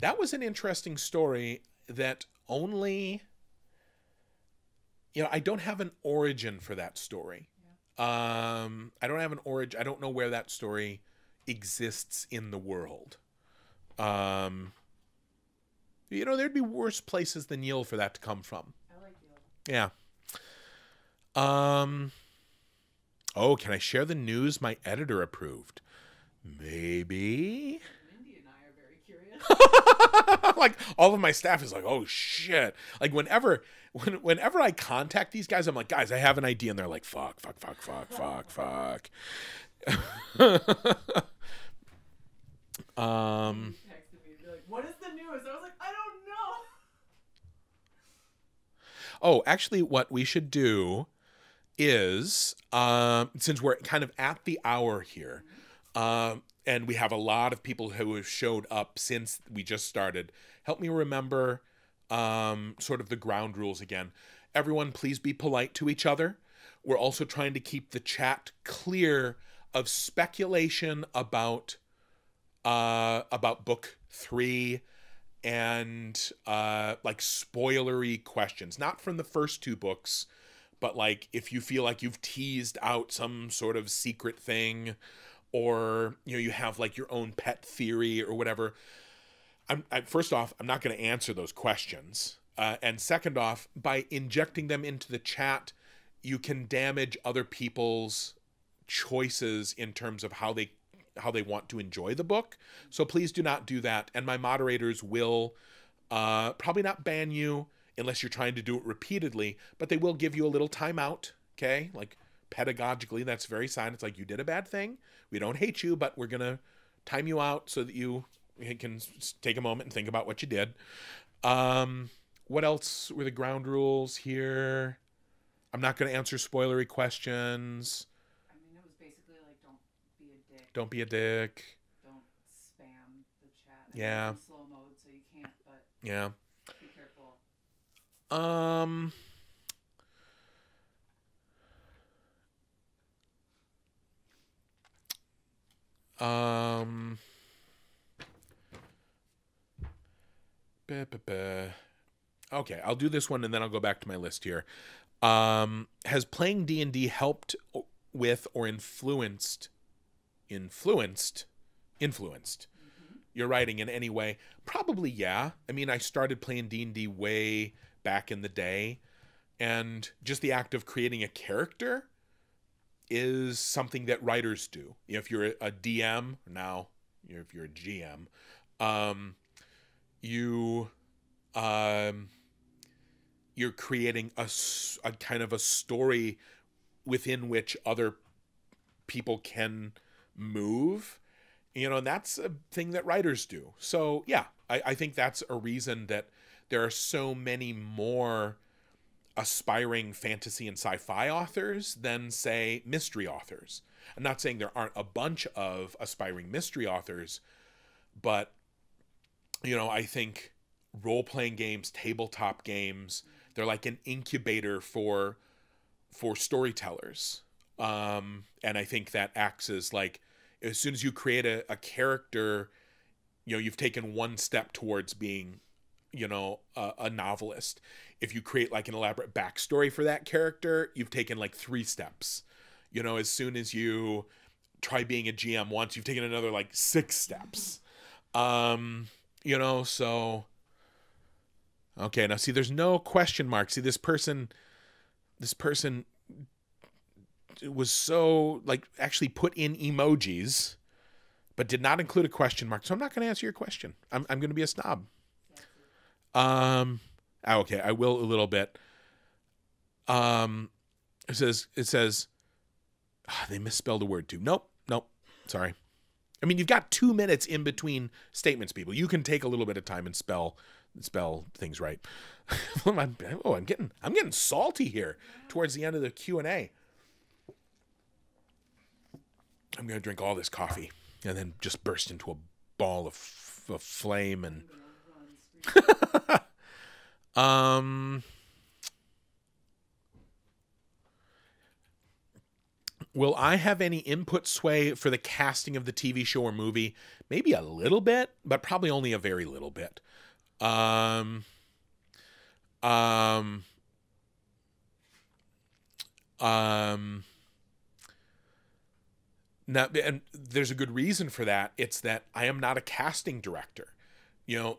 That was an interesting story that only... I don't have an origin for that story. Yeah. I don't have an origin. I don't know where that story exists in the world. There'd be worse places than Yale for that to come from. I like Yale. Yeah. Oh, can I share the news my editor approved? Maybe. Mindy and I are very curious. Like all of my staff is like, oh shit. Like whenever I contact these guys, I'm like, guys, I have an idea, and they're like, fuck. What is the news? I was like, I don't know. Oh, actually, what we should do is, since we're kind of at the hour here, and we have a lot of people who have showed up since we just started, help me remember sort of the ground rules again. Everyone, please be polite to each other. We're also trying to keep the chat clear of speculation about book 3 and like spoilery questions, not from the first 2 books, but like if you feel like you've teased out some sort of secret thing, or you have like your own pet theory or whatever. First off, I'm not going to answer those questions, and second off, by injecting them into the chat, you can damage other people's choices in terms of how they want to enjoy the book. So please do not do that. And my moderators will probably not ban you unless you're trying to do it repeatedly, but they will give you a little timeout. Okay. Like pedagogically, that's very sign. It's like, you did a bad thing. We don't hate you, but we're going to time you out so that you can take a moment and think about what you did. What else were the ground rules here? I'm not going to answer spoilery questions. I mean, it was basically like, don't be a dick. Don't be a dick. Don't spam the chat. Yeah. It's in slow mode, so you can't, but yeah. be careful. Um, Okay, I'll do this one and then I'll go back to my list here. Has playing D&D helped with or influenced your writing in any way? Probably, yeah. I mean, I started playing D&D way back in the day, and just the act of creating a character is something that writers do. You know, if you're a DM now, if you're a GM, you're creating a kind of a story within which other people can move, you know, and that's a thing that writers do. So yeah, I think that's a reason that there are so many more aspiring fantasy and sci-fi authors than, say, mystery authors. I'm not saying there aren't a bunch of aspiring mystery authors, but, you know, I think role-playing games, tabletop games, they're like an incubator for storytellers. And I think that acts as like, as soon as you create a character, you know, you've taken one step towards being, you know, a novelist. If you create like an elaborate backstory for that character, you've taken like 3 steps. You know, as soon as you try being a GM once, you've taken another like 6 steps. You know, so okay, now see, there's no question mark. See, this person was so like actually put in emojis, but did not include a question mark. So I'm not going to answer your question. I'm going to be a snob. Okay, I will a little bit. It says, they misspelled a word too. Nope. Sorry. I mean, you've got 2 minutes in between statements, people. You can take a little bit of time and spell things right. I'm getting salty here towards the end of the Q&A. I'm going to drink all this coffee and then just burst into a ball of flame and will I have any input sway for the casting of the TV show or movie? Maybe a little bit, but probably only a very little bit. Now, and there's a good reason for that. It's that I am not a casting director. You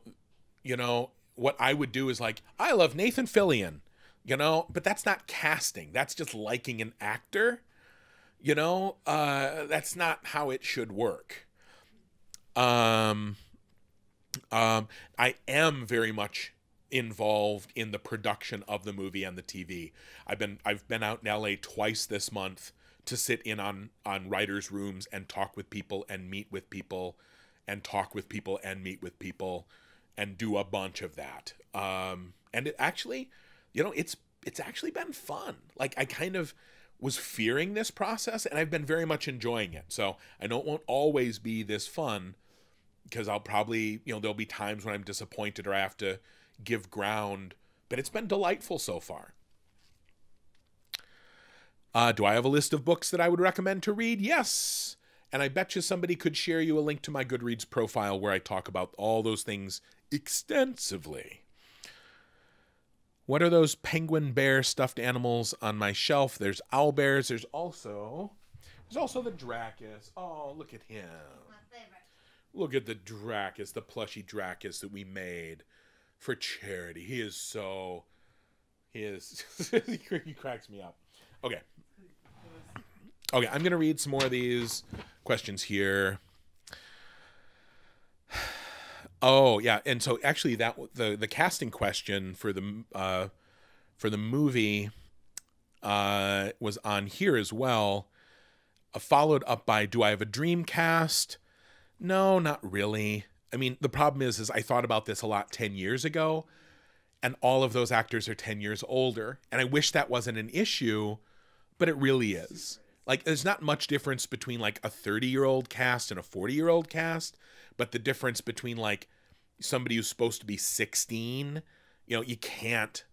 know, what I would do is like, I love Nathan Fillion, you know, but that's not casting. That's just liking an actor. You know, that's not how it should work. I am very much involved in the production of the movie and the TV. I've been out in LA twice this month to sit in on writers' rooms and talk with people and meet with people and talk with people and meet with people and do a bunch of that. And it actually, you know, it's actually been fun. Like, I kind of was fearing this process, and I've been very much enjoying it. So I know it won't always be this fun, because I'll probably, you know, there'll be times when I'm disappointed or I have to give ground, but it's been delightful so far. Do I have a list of books that I would recommend to read? Yes. And I bet you somebody could share you a link to my Goodreads profile where I talk about all those things extensively. What are those penguin bear stuffed animals on my shelf? There's owl bears. There's also the Dracus. Oh, look at him. My favorite. Look at the Dracus, the plushy Dracus that we made for charity. He cracks me up. Okay, I'm going to read some more of these questions here. Oh, yeah, and so actually that the casting question for the movie was on here as well, followed up by, do I have a dream cast? No, not really. I mean, the problem is I thought about this a lot 10 years ago, and all of those actors are 10 years older, and I wish that wasn't an issue, but it really is. Like, there's not much difference between like a 30-year-old cast and a 40-year-old cast, but the difference between like somebody who's supposed to be 16, you know, you can't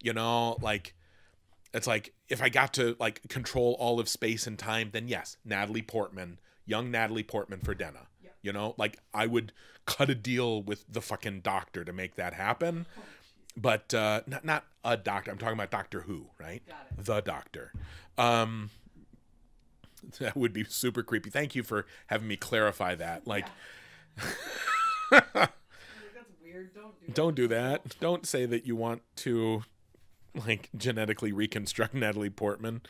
You know, like, it's like, if I got to, like, control all of space and time, then yes, young Natalie Portman for Denna. Yeah. You know, like, I would cut a deal with the fucking Doctor to make that happen. Oh, But not a doctor. I'm talking about Doctor Who, right? got it. The Doctor. That would be super creepy. Thank you for having me clarify that. Like, Yeah. That's weird. don't do that. Don't say that you want to, like, genetically reconstruct Natalie Portman.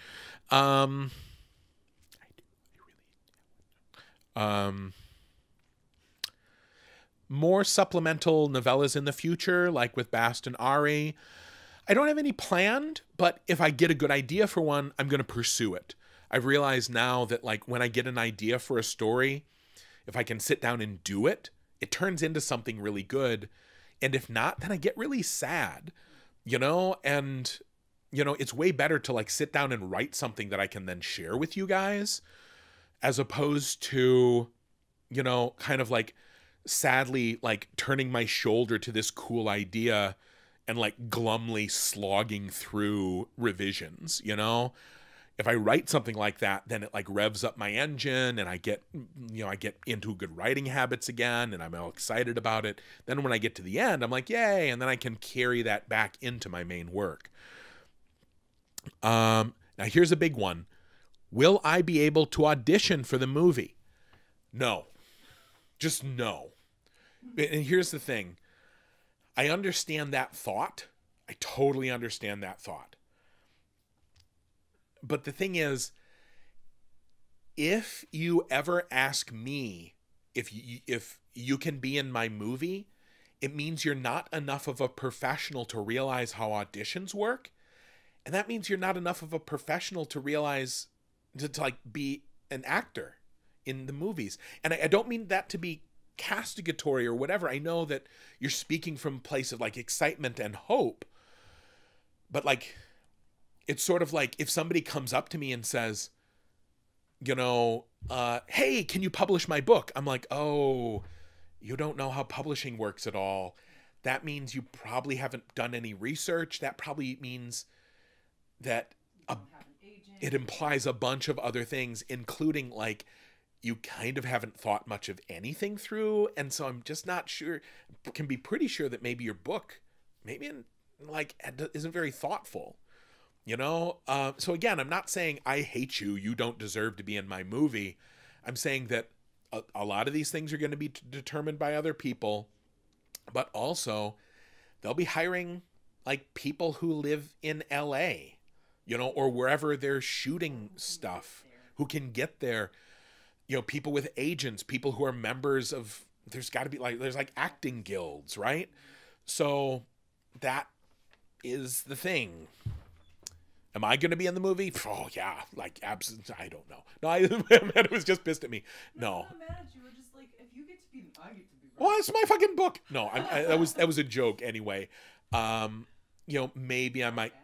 More supplemental novellas in the future, like with Bast and Ari. I don't have any planned, but if I get a good idea for one, I'm going to pursue it. I've realized now that, like, when I get an idea for a story, if I can sit down and do it, it turns into something really good. And if not, then I get really sad, you know? And, you know, it's way better to, like, sit down and write something that I can then share with you guys, as opposed to, you know, kind of like sadly, like, turning my shoulder to this cool idea and, like, glumly slogging through revisions, you know? If I write something like that, then it, like, revs up my engine, and I get into good writing habits again, and I'm all excited about it. Then when I get to the end, I'm like, yay, and then I can carry that back into my main work. Now here's a big one. Will I be able to audition for the movie? No. Just no. And here's the thing. I understand that thought. I totally understand that thought. But the thing is, if you ever ask me if you can be in my movie, it means you're not enough of a professional to realize how auditions work. And that means you're not enough of a professional to realize to like be an actor in the movies. And I don't mean that to be castigatory or whatever. I know that you're speaking from a place of, like, excitement and hope. But, like, it's sort of like if somebody comes up to me and says, you know, hey, can you publish my book? I'm like, oh, you don't know how publishing works at all. That means you probably haven't done any research. That probably means that it implies a bunch of other things, including, like, you kind of haven't thought much of anything through. And so I'm just not sure, can be pretty sure that maybe your book, maybe, like, isn't very thoughtful. You know, so again, I'm not saying I hate you. You don't deserve to be in my movie. I'm saying that a lot of these things are going to be determined by other people, but also they'll be hiring, like, people who live in LA, you know, or wherever they're shooting stuff, who can get there. You know, people with agents, people who are members of, there's got to be, like, there's, like, acting guilds, right? So that is the thing. Am I going to be in the movie? Oh, yeah. Like, absolutely. I don't know. No, Amanda was just pissed at me. No. I'm not mad at you. We're just like, if you get to be, I get to be. Well, it's my fucking book. No, that was a joke anyway. You know, maybe I might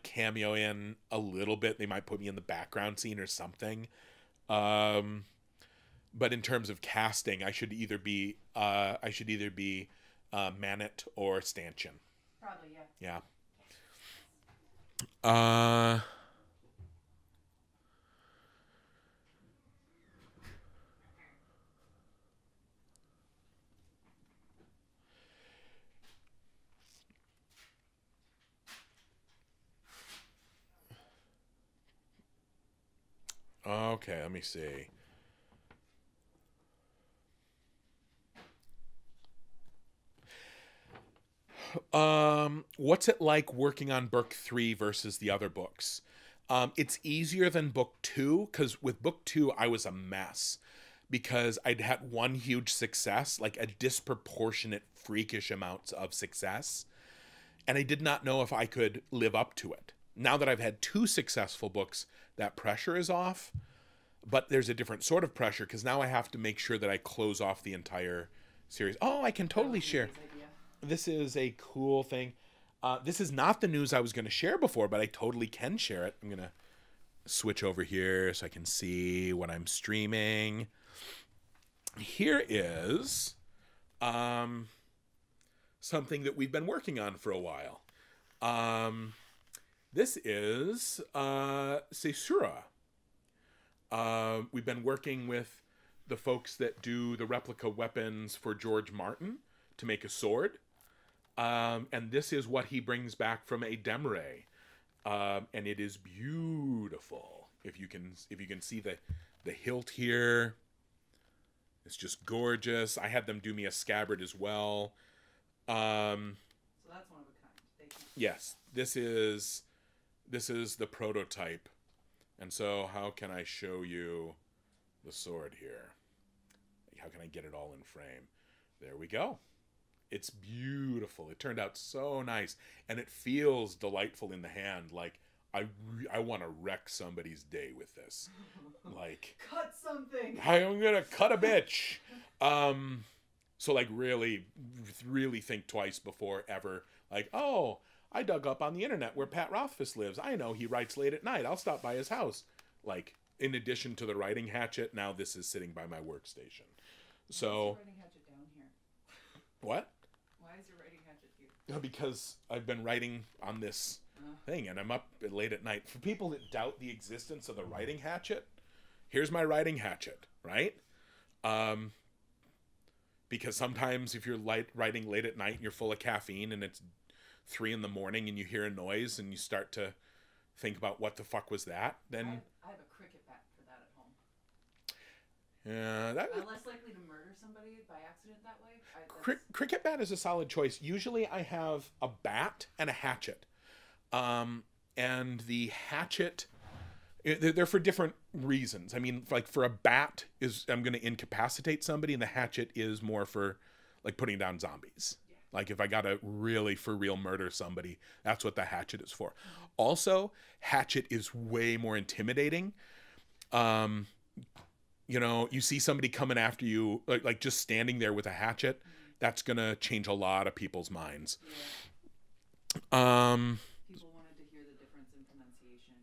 cameo in a little bit. They might put me in the background scene or something. But in terms of casting, I should either be Manet or Stanchion. Probably, yeah. Yeah. Okay, let me see. What's it like working on book 3 versus the other books? It's easier than book 2, because with book 2, I was a mess because I'd had one huge success, like a disproportionate, freakish amounts of success. And I did not know if I could live up to it. Now that I've had 2 successful books, that pressure is off, but there's a different sort of pressure because now I have to make sure that I close off the entire series. Oh, I can totally share. This is a cool thing. This is not the news I was going to share before, but I totally can share it. I'm going to switch over here so I can see what I'm streaming. Here is something that we've been working on for a while. This is Caesura. We've been working with the folks that do the replica weapons for George Martin to make a sword. And this is what he brings back from a Temerant. And it is beautiful. If you can see the hilt here, it's just gorgeous. I had them do me a scabbard as well. So that's one of a kind. Yes, this is the prototype. And so how can I show you the sword here? How can I get it all in frame? There we go. It's beautiful. It turned out so nice. And it feels delightful in the hand. Like, I want to wreck somebody's day with this. Like, cut something. I'm going to cut a bitch. So, like, really think twice before ever. Like, oh, I dug up on the internet where Pat Rothfuss lives. I know he writes late at night. I'll stop by his house. Like, in addition to the writing hatchet, now this is sitting by my workstation. So, why is your writing hatchet down here? What? Why is your writing hatchet here? Because I've been writing on this thing, and I'm up late at night. For people that doubt the existence of the writing hatchet, here's my writing hatchet, right? Because sometimes if you're writing late at night and you're full of caffeine and it's 3 a.m. and you hear a noise and you start to think about what the fuck was that, then I have a cricket bat for that at home. Yeah, I'm less likely to murder somebody by accident that way. Cricket bat is a solid choice. Usually I have a bat and a hatchet. And the hatchet, they're for different reasons. I mean, like for a bat I'm going to incapacitate somebody, and the hatchet is more for like putting down zombies. Yeah. Like if I got to really for real murder somebody, that's what the hatchet is for. Mm-hmm. Also, hatchet is way more intimidating. You know, you see somebody coming after you, like just standing there with a hatchet, that's going to change a lot of people's minds. Yeah. People wanted to hear the difference in pronunciation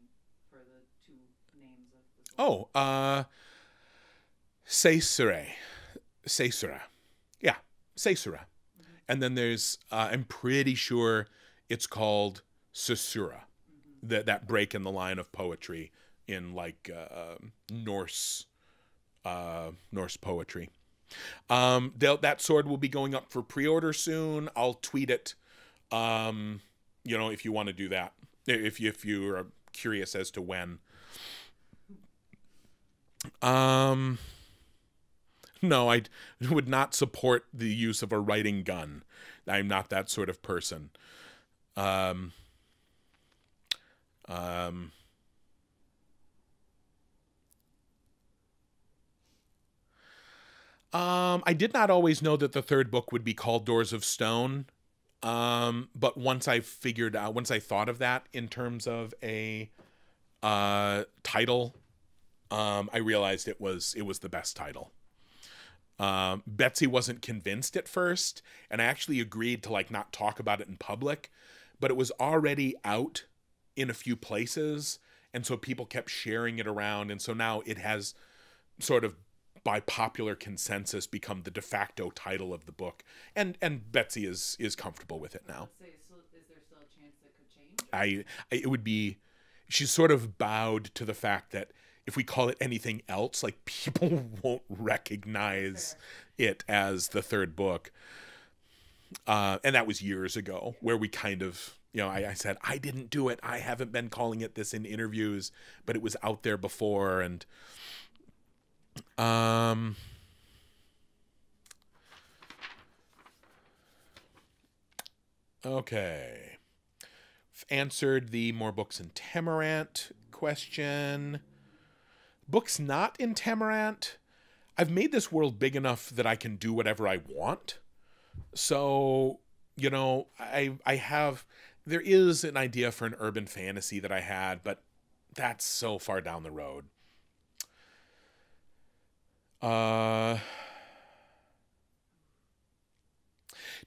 for the 2 names of the Caesura. Yeah, Caesura. Mm-hmm. And then there's, I'm pretty sure it's called Caesura, that break in the line of poetry in like Norse poetry. That sword will be going up for pre-order soon. I'll tweet it. You know, if you want to do that, if you're curious as to when. No, I would not support the use of a writing gun. I'm not that sort of person. I did not always know that the 3rd book would be called Doors of Stone. But once I thought of that in terms of a title, I realized it was the best title. Betsy wasn't convinced at first, and I actually agreed to like not talk about it in public, but it was already out in a few places, and so people kept sharing it around, and so now it has sort of by popular consensus become the de facto title of the book, and Betsy is comfortable with it now. Is there still a chance that could change? It would be, she's sort of bowed to the fact that if we call it anything else, like people won't recognize it as the 3rd book. And that was years ago where we kind of, you know, I said, I didn't do it. I haven't been calling it this in interviews, but it was out there before. And, okay. Answered the more books in Temerant question. Books not in Temerant. I've made this world big enough that I can do whatever I want. So, you know, there is an idea for an urban fantasy that I had, but that's so far down the road. Do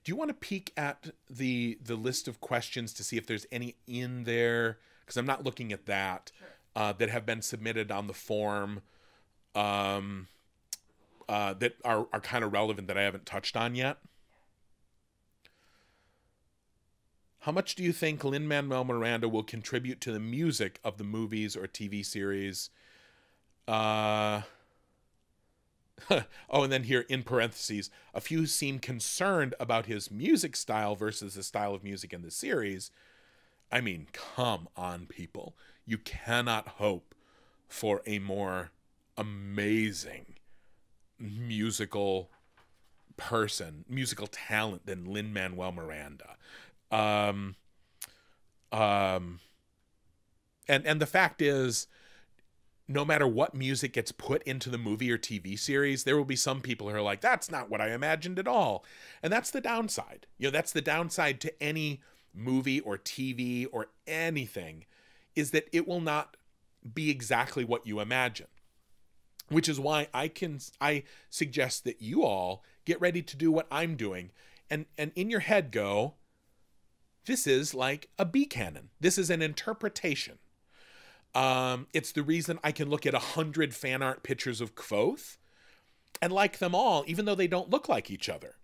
you want to peek at the list of questions to see if there's any in there? Because I'm not looking at that. Sure. That have been submitted on the form that are kind of relevant that I haven't touched on yet. How much do you think Lin-Manuel Miranda will contribute to the music of the movies or TV series? Oh, and then here in parentheses, a few seem concerned about his music style versus the style of music in the series. I mean, come on, people. You cannot hope for a more amazing musical talent than Lin-Manuel Miranda. And the fact is, no matter what music gets put into the movie or TV series, there will be some people who are like, that's not what I imagined at all. And that's the downside. You know, that's the downside to any movie or TV or anything, is that it will not be exactly what you imagine. Which is why I suggest that you all get ready to do what I'm doing, and in your head go, this is like a B canon. This is an interpretation. It's the reason I can look at 100 fan art pictures of Kvothe and like them all, even though they don't look like each other.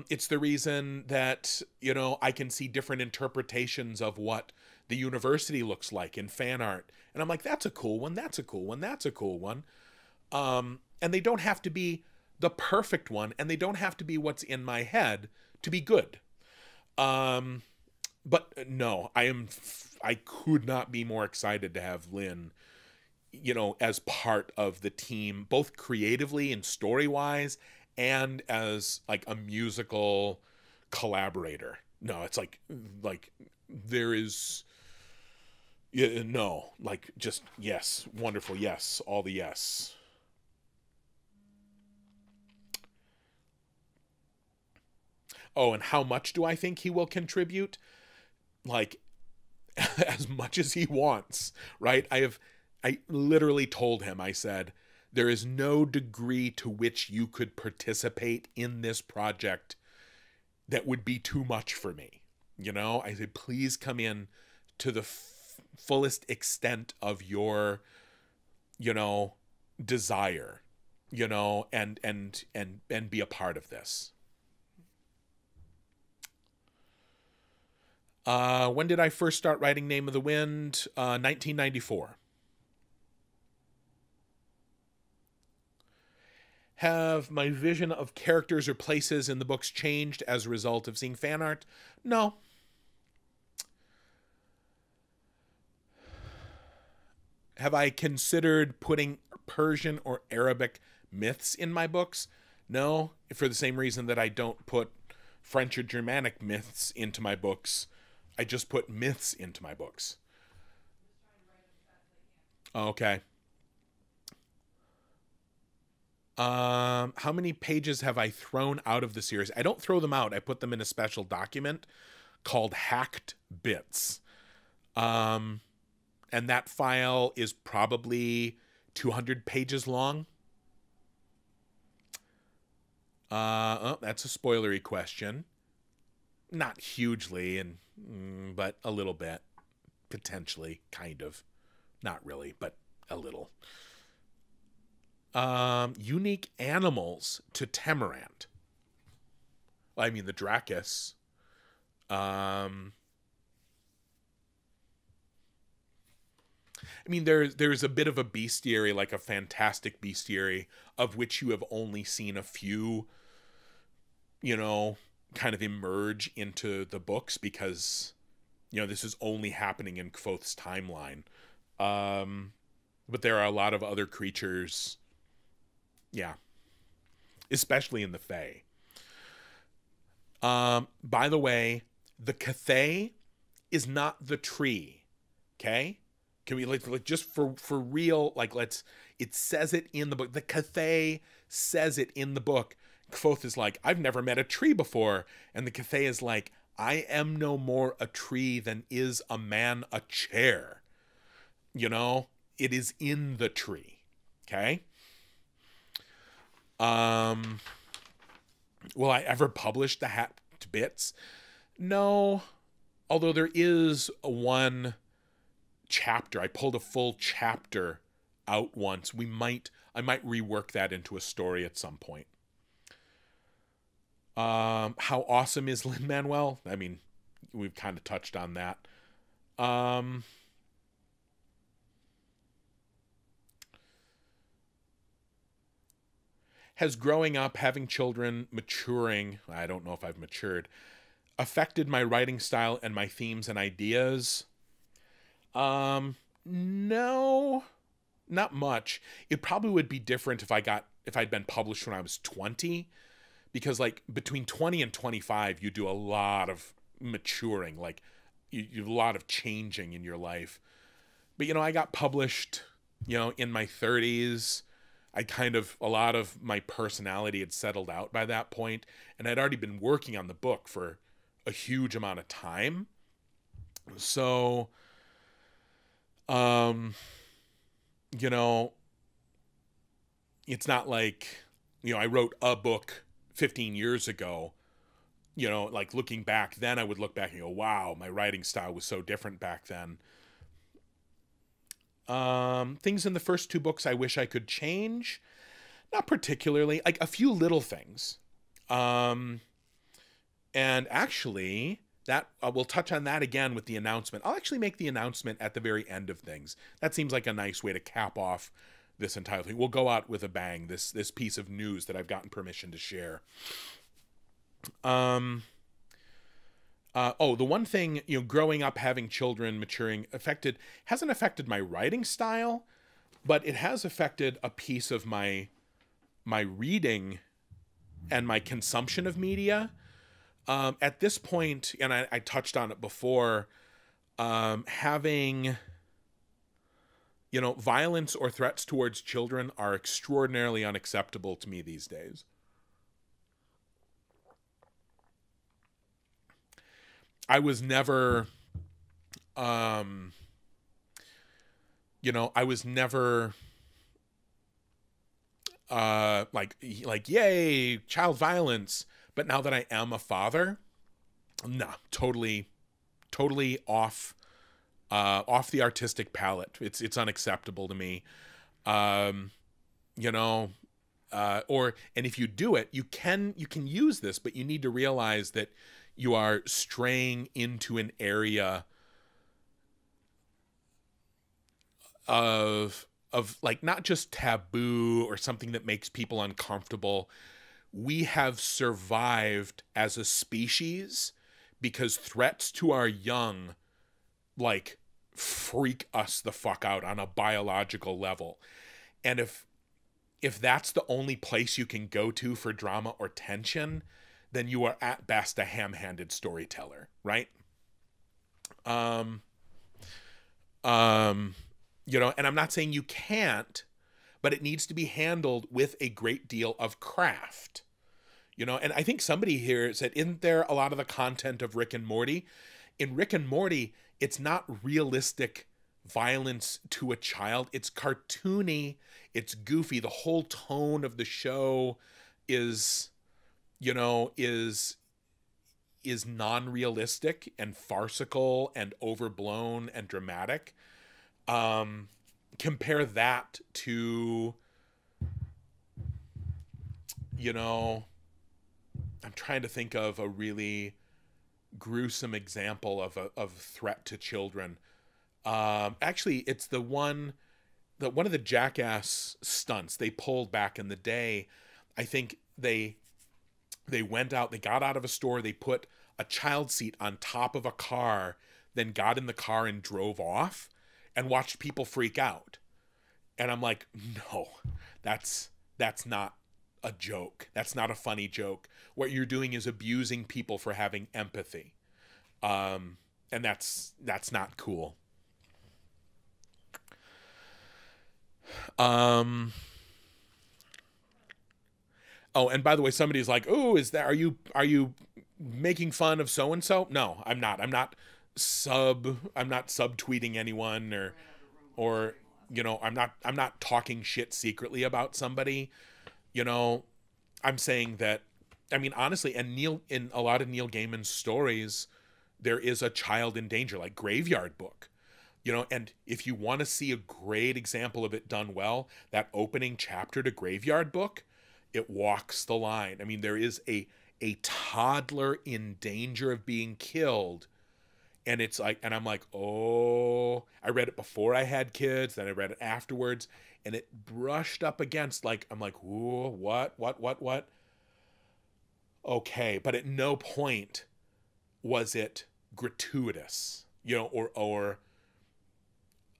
It's the reason that, you know, I can see different interpretations of what the university looks like in fan art. And I'm like, that's a cool one. That's a cool one. That's a cool one. And they don't have to be the perfect one, and they don't have to be what's in my head to be good. But no, I could not be more excited to have Lin, you know, as part of the team, both creatively and story-wise, and as like a musical collaborator. No, it's like there is, no, like just yes, wonderful, yes, all the yes. Oh, and how much do I think he will contribute? Like, as much as he wants, right? I literally told him, I said, there is no degree to which you could participate in this project that would be too much for me. You know, I said, please come in to the fullest extent of your, you know, desire, you know, and be a part of this. When did I first start writing Name of the Wind? 1994. Have my vision of characters or places in the books changed as a result of seeing fan art? No. Have I considered putting Persian or Arabic myths in my books? No, for the same reason that I don't put French or Germanic myths into my books. I just put myths into my books. Okay. How many pages have I thrown out of the series? I don't throw them out. I put them in a special document called Hacked Bits. And that file is probably 200 pages long. Oh, that's a spoilery question. Not hugely, but a little bit. Potentially, kind of. Not really, but a little. Unique animals to Temerant. I mean, the Dracus. I mean, there's a bit of a bestiary, like a fantastic bestiary, of which you have only seen a few, you know, kind of emerge into the books because, you know, this is only happening in Kvothe's timeline. But there are a lot of other creatures, yeah, especially in the Fae. By the way, the Cthaeh is not the tree, okay? Can we like just for real, like it says it in the book. The Cthaeh says it in the book. Kvothe is like, I've never met a tree before. And the Cthaeh is like, I am no more a tree than is a man a chair. You know, it is in the tree. Okay. Will I ever publish the Hacked Bits? No. Although there is one chapter. I pulled a full chapter out once. I might rework that into a story at some point. How awesome is Lin-Manuel? I mean, we've kind of touched on that. Has growing up, having children, maturing, I don't know if I've matured, affected my writing style and my themes and ideas? No, not much. It probably would be different if I'd been published when I was 20, because like between 20 and 25, you do a lot of maturing, like you have a lot of changing in your life. But, I got published, in my 30s. A lot of my personality had settled out by that point, and I'd already been working on the book for a huge amount of time. So, it's not like, I wrote a book 15 years ago, like looking back then, I would look back and go, wow, my writing style was so different back then. Things in the first 2 books I wish I could change. Not particularly, like a few little things. And actually, that we'll touch on that again with the announcement. I'll actually make the announcement at the very end of things. That seems like a nice way to cap off this entire thing. We'll go out with a bang, this piece of news that I've gotten permission to share. The one thing, growing up, having children, maturing, hasn't affected my writing style, but it has affected a piece of my reading and my consumption of media. At this point, and I touched on it before, having, violence or threats towards children are extraordinarily unacceptable to me these days. I was never, like, yay, child violence. But now that I am a father, nah, totally off the artistic palette. It's unacceptable to me. And if you do it, you can use this, but you need to realize that you are straying into an area of like not just taboo or something that makes people uncomfortable. We have survived as a species because threats to our young like freak us the fuck out on a biological level. And if that's the only place you can go to for drama or tension, then you are at best a ham-handed storyteller, right? And I'm not saying you can't, but it needs to be handled with a great deal of craft. And I think somebody here said, isn't there a lot of the content of Rick and Morty? In Rick and Morty, it's not realistic violence to a child. It's cartoony. It's goofy. The whole tone of the show is non-realistic and farcical and overblown and dramatic. Compare that to, I'm trying to think of a really gruesome example of a threat to children. Actually, it's one of the Jackass stunts they pulled back in the day. I think they went out, they got out of a store, they put a child seat on top of a car, then got in the car and drove off and watched people freak out. And I'm like, no, that's not a joke. That's not a funny joke. What you're doing is abusing people for having empathy. And that's not cool. Oh, and by the way, somebody's like, "Oh, are you making fun of so and so?" No, I'm not. I'm not subtweeting anyone or I'm not talking shit secretly about somebody. I'm saying that, I mean, honestly, and in a lot of Neil Gaiman's stories, there is a child in danger, like Graveyard Book. And if you want to see a great example of it done well, that opening chapter to Graveyard Book, it walks the line. I mean, there is a toddler in danger of being killed, And it's like, and I'm like, oh, I read it before I had kids, then I read it afterwards, and it brushed up against, like, I'm like, ooh, what? Okay, but at no point was it gratuitous, you know, or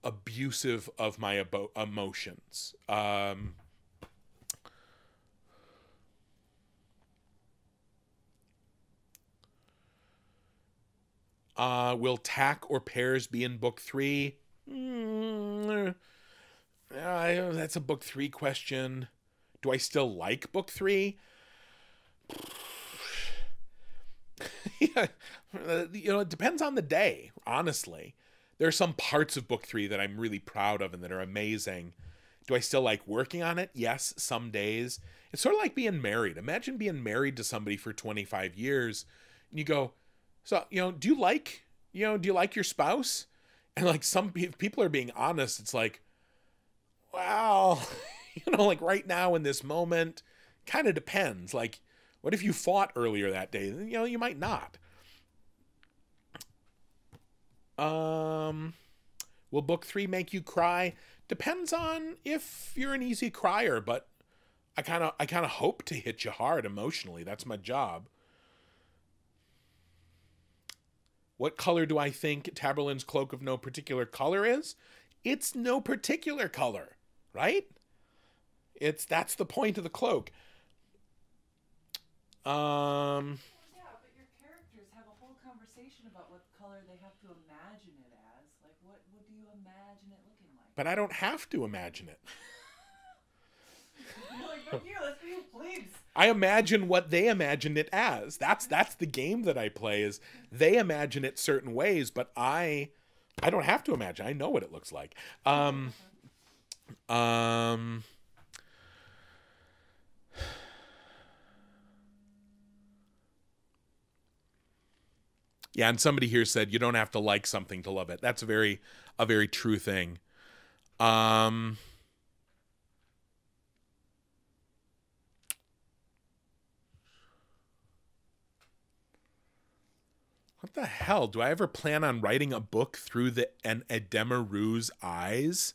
abusive of my emotions. Will tack or pairs be in book 3? That's a book 3 question. Do I still like book 3? Yeah, you know, it depends on the day, honestly. There are some parts of book 3 that I'm really proud of and that are amazing. Do I still like working on it? Yes, some days. It's sort of like being married. Imagine being married to somebody for 25 years and you go, so, you know, do you like your spouse? And like some people are being honest. It's like, well, you know, like right now in this moment, kind of depends. Like, what if you fought earlier that day? You know, you might not. Will book 3 make you cry? Depends on if you're an easy crier, but I kind of hope to hit you hard emotionally. That's my job. What color do I think Taberlin's Cloak of No Particular Color is? It's no particular color, right? That's the point of the cloak. Yeah, but your characters have a whole conversation about what color they have to imagine it as. Like, what do you imagine it looking like? But I don't have to imagine it. You're like, fuck you, let's be plebes. I imagine what they imagine it as. That's the game that I play, is they imagine it certain ways, but I don't have to imagine. I know what it looks like. Yeah, and somebody here said you don't have to like something to love it. That's a very true thing. What the hell? Do I ever plan on writing a book through an Edemaru's eyes?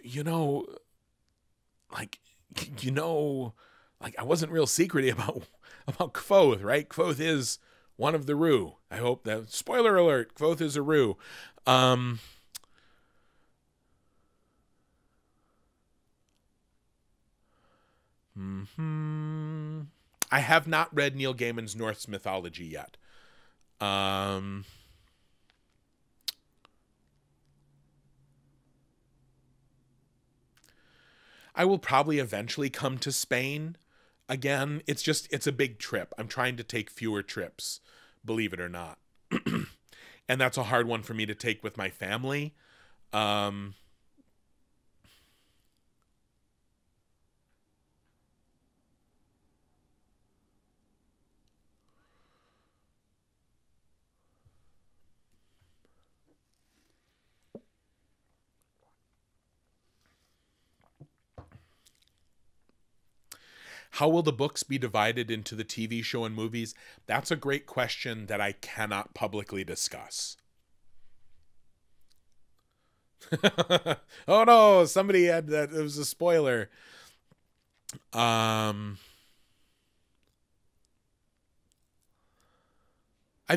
You know, like I wasn't real secrety about Kvothe, right? Kvothe is one of the Rue. I hope that, spoiler alert, Kvothe is a Rue. I have not read Neil Gaiman's Norse mythology yet. I will probably eventually come to Spain again. It's a big trip. I'm trying to take fewer trips, believe it or not. And that's a hard one for me to take with my family. How will the books be divided into the TV show and movies? That's a great question that I cannot publicly discuss. Oh no, somebody had that. It was a spoiler. I've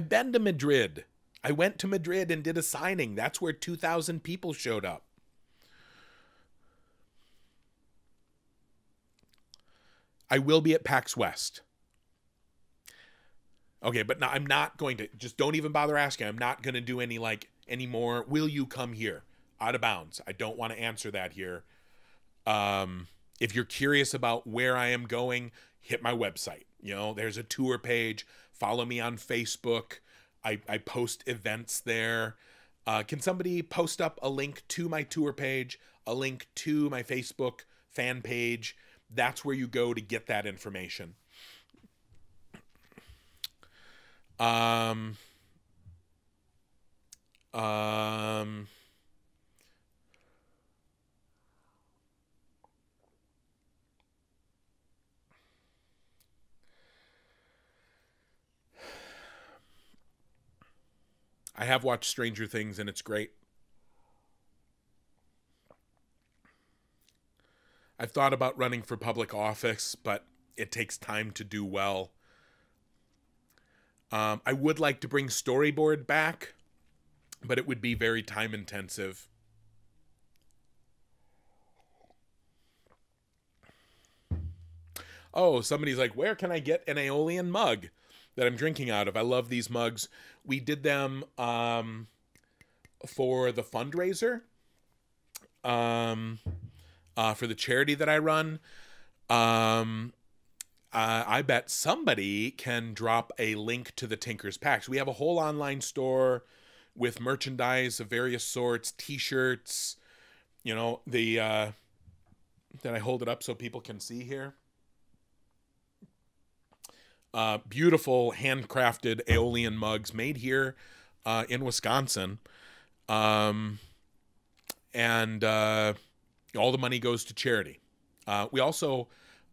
been to Madrid. I went to Madrid and did a signing. That's where 2,000 people showed up. I will be at PAX West. Okay, but no, I'm not going to, just don't even bother asking. I'm not going to do any more. Will you come here? Out of bounds. I don't want to answer that here. If you're curious about where I am going, hit my website. You know, there's a tour page. Follow me on Facebook. I post events there. Can somebody post up a link to my tour page, a link to my Facebook fan page? That's where you go to get that information. I have watched Stranger Things, and it's great. I've thought about running for public office, but it takes time to do well. I would like to bring Storyboard back, but it would be very time intensive. Oh, somebody's like, where can I get an Aeolian mug that I'm drinking out of? I love these mugs. We did them for the fundraiser, for the charity that I run. I bet somebody can drop a link to the Tinker's PAX. We have a whole online store with merchandise of various sorts, t-shirts, you know, the that I hold it up so people can see here. Beautiful handcrafted Aeolian mugs made here in Wisconsin. And all the money goes to charity. We also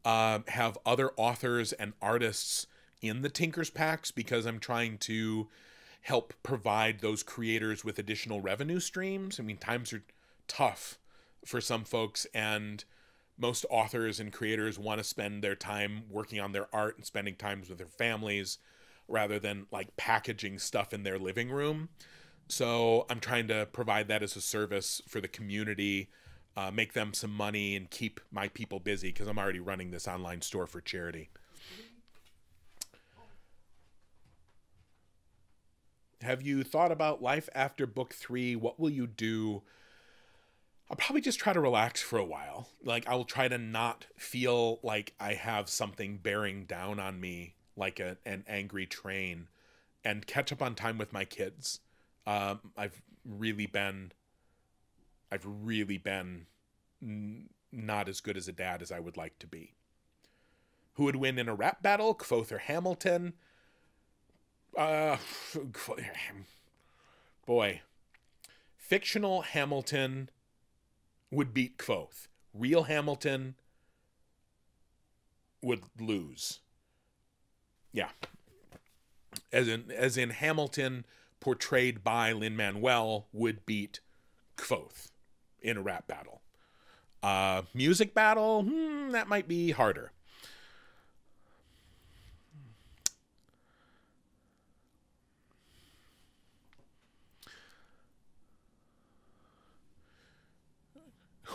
have other authors and artists in the Tinker's PAX because I'm trying to help provide those creators with additional revenue streams. I mean, times are tough for some folks, and most authors and creators want to spend their time working on their art and spending time with their families rather than like packaging stuff in their living room. So I'm trying to provide that as a service for the community, make them some money, and keep my people busy because I'm already running this online store for charity. Have you thought about life after book 3? What will you do? I'll probably just try to relax for a while. Like, I will try to not feel like I have something bearing down on me like an angry train, and catch up on time with my kids. I've really been not as good as a dad as I would like to be. Who would win in a rap battle, Kvothe or Hamilton? Boy. Fictional Hamilton would beat Kvothe. Real Hamilton would lose. Yeah. As in Hamilton portrayed by Lin-Manuel would beat Kvothe in a rap battle. Music battle, that might be harder.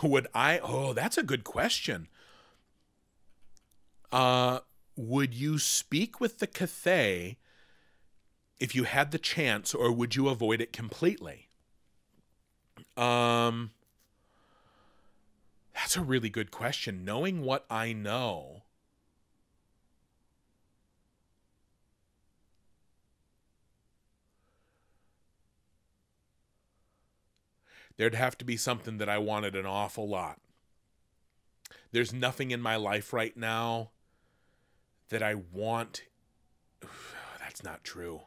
Would I? Oh, that's a good question. Would you speak with the Cthaeh if you had the chance, or would you avoid it completely? That's a really good question. Knowing what I know, there'd have to be something that I wanted an awful lot. There's nothing in my life right now that I want. That's not true.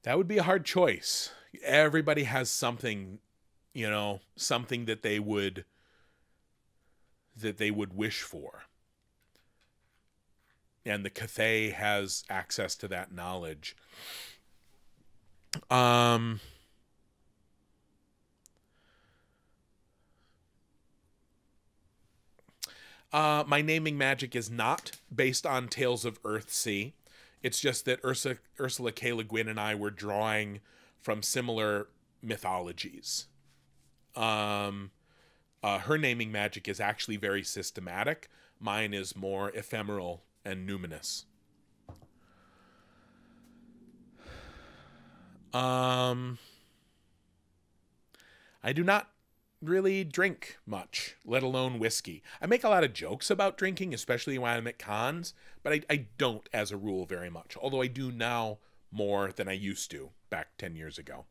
That would be a hard choice. Everybody has something, something that they would wish for. And the Cthaeh has access to that knowledge. My naming magic is not based on Tales of Earthsea. It's just that Ursula K, LeGuin, and I were drawing from similar mythologies. Her naming magic is actually very systematic. Mine is more ephemeral and numinous. I do not really drink much, let alone whiskey. I make a lot of jokes about drinking, especially when I'm at cons, but I don't, as a rule, very much. Although I do now more than I used to back 10 years ago.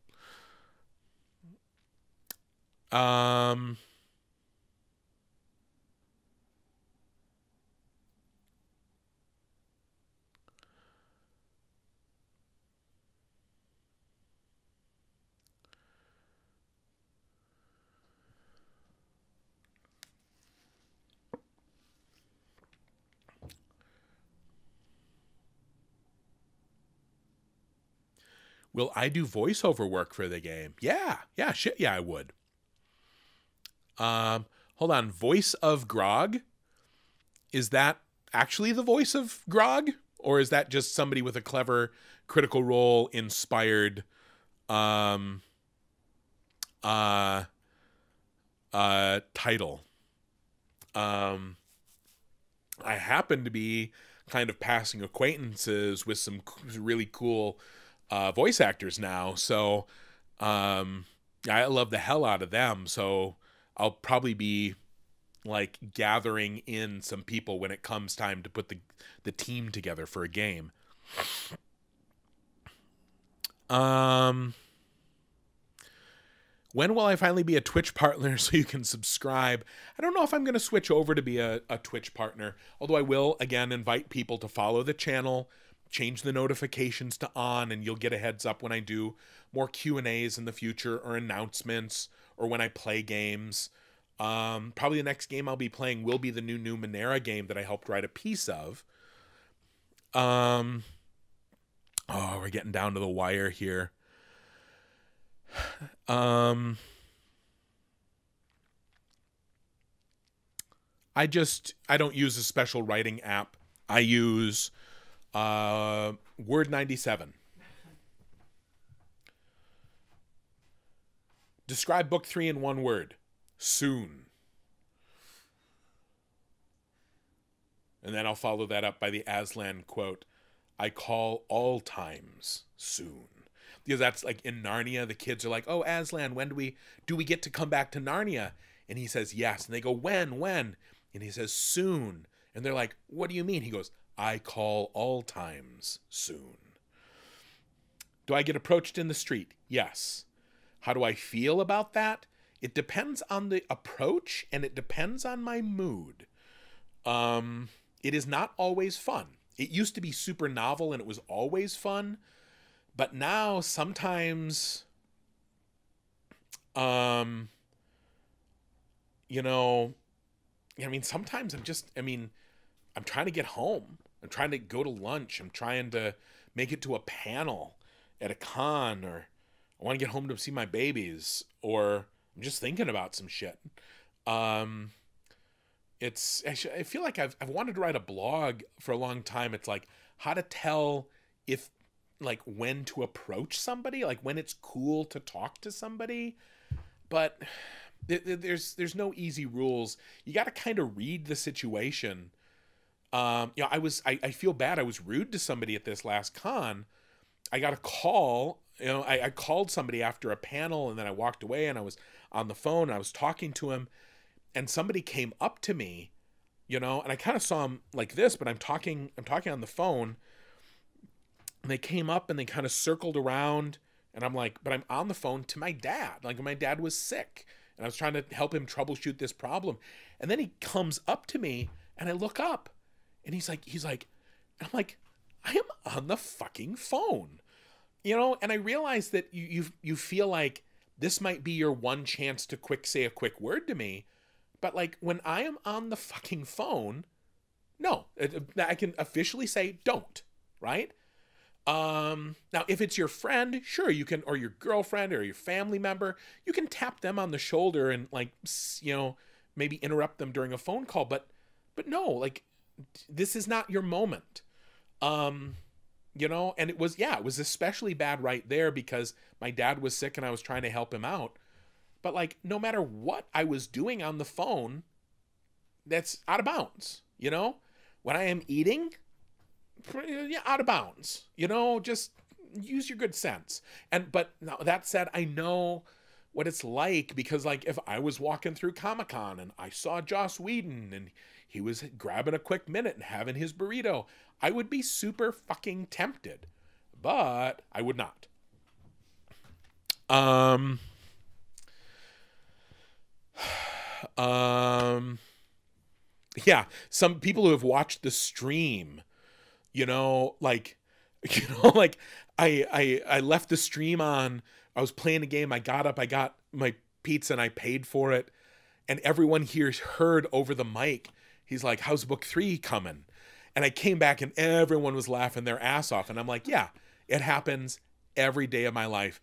Will I do voiceover work for the game? Yeah. Shit, yeah, I would. Hold on. Voice of Grog? Is that actually the voice of Grog? Or is that just somebody with a clever Critical Role inspired title? I happen to be kind of passing acquaintances with some really cool voice actors now, so I love the hell out of them. So I'll probably be like gathering in some people when it comes time to put the team together for a game. When will I finally be a Twitch partner so you can subscribe? I don't know if I'm going to switch over to be a Twitch partner, although I will, again, invite people to follow the channel, change the notifications to on, and you'll get a heads up when I do more Q&As in the future or announcements or when I play games. Probably the next game I'll be playing will be the new Numenera game that I helped write a piece of. Oh, we're getting down to the wire here. I don't use a special writing app. I use Word 97. Describe book 3 in one word. Soon. And then I'll follow that up by the Aslan quote. I call all times soon. Because that's like in Narnia, the kids are like, oh, Aslan, when do we get to come back to Narnia? And he says, yes. And they go, when? And he says, soon. And they're like, what do you mean? He goes, I call all times soon. Do I get approached in the street? Yes. How do I feel about that? It depends on the approach and it depends on my mood. It is not always fun. It used to be super novel and it was always fun. But now sometimes, sometimes I'm trying to get home. I'm trying to go to lunch. I'm trying to make it to a panel at a con, or I want to get home to see my babies, or I'm just thinking about some shit. I feel like I've wanted to write a blog for a long time. It's like how to tell if, like, when to approach somebody, like when it's cool to talk to somebody, but there's no easy rules. You got to kind of read the situation. I feel bad. I was rude to somebody at this last con. I got a call, I called somebody after a panel and then I walked away and I was on the phone. I was talking to him and somebody came up to me, and I kind of saw him like this, but I'm talking on the phone. And they came up and they kind of circled around and I'm like, but I'm on the phone to my dad. Like my dad was sick and I was trying to help him troubleshoot this problem. And then he comes up to me and I look up and he's like, and I'm like, I am on the fucking phone, and I realized that you feel like this might be your one chance to say a quick word to me. But like when I am on the fucking phone, no, I can officially say don't, right? Now if it's your friend, sure you can, or your girlfriend or your family member, you can tap them on the shoulder and like, maybe interrupt them during a phone call, but no, like this is not your moment. And it was especially bad right there because my dad was sick and I was trying to help him out. But like, no matter what I was doing on the phone, that's out of bounds, when I am eating, out of bounds, just use your good sense. But now that said, I know what it's like because like if I was walking through Comic-Con and I saw Joss Whedon and he was grabbing a quick minute and having his burrito, I would be super fucking tempted, but I would not. Yeah, some people who have watched the stream, like I left the stream on, I was playing a game, I got up, I got my pizza and I paid for it. And everyone here heard over the mic, he's like, how's book 3 coming? And I came back and everyone was laughing their ass off. And I'm like, yeah, it happens every day of my life.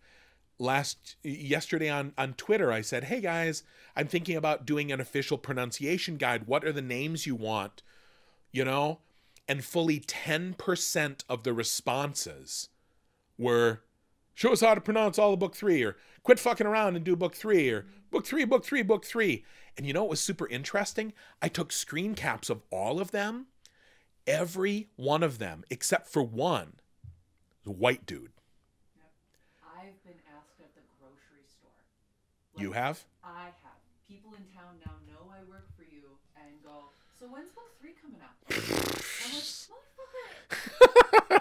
Yesterday on Twitter, I said, hey guys, I'm thinking about doing an official pronunciation guide. What are the names you want? You know? And fully 10% of the responses were, show us how to pronounce all of book 3, or quit fucking around and do book 3, or book 3, book 3, book 3. And you know what was super interesting? I took screen caps of all of them. Every one of them, except for one, was a white dude. I've been asked at the grocery store. You have? I have. People in town now know I work for you and go, so when's book 3 coming out? I'm like,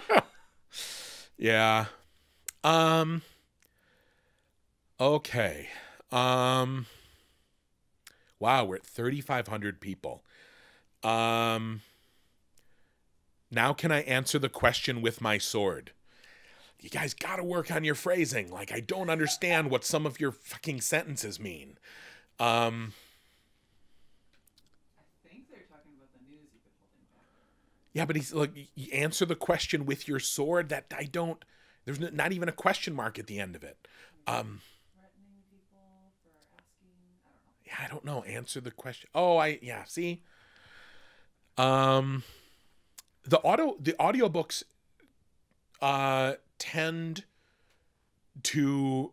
motherfucker. Yeah. Okay. Wow, we're at 3,500 people. Now can I answer the question with my sword? You guys gotta work on your phrasing. Like, I don't understand what some of your fucking sentences mean. I think they're talking about the news you've been holding back. Yeah, but he's like, you answer the question with your sword. That I don't. There's not even a question mark at the end of it. Threatening people for asking. I don't know. Yeah, I don't know. Answer the question. Oh, yeah. See. The audiobooks tend to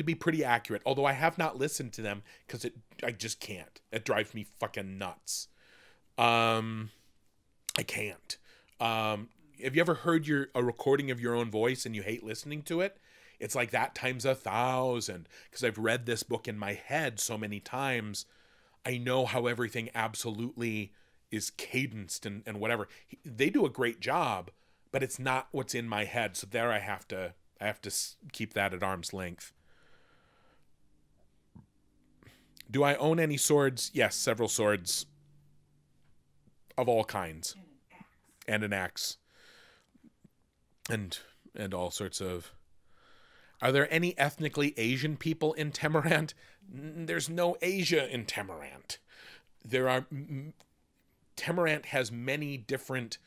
be pretty accurate, although I have not listened to them because I just can't. It drives me fucking nuts. I can't. Have you ever heard a recording of your own voice and you hate listening to it? It's like that times 1,000, because I've read this book in my head so many times. I know how everything absolutely is cadenced and whatever. They do a great job, but it's not what's in my head. So there I have to keep that at arm's length. Do I own any swords? Yes, several swords of all kinds. And an axe. And all sorts of... Are there any ethnically Asian people in Temerant? There's no Asia in Temerant. Temerant has many different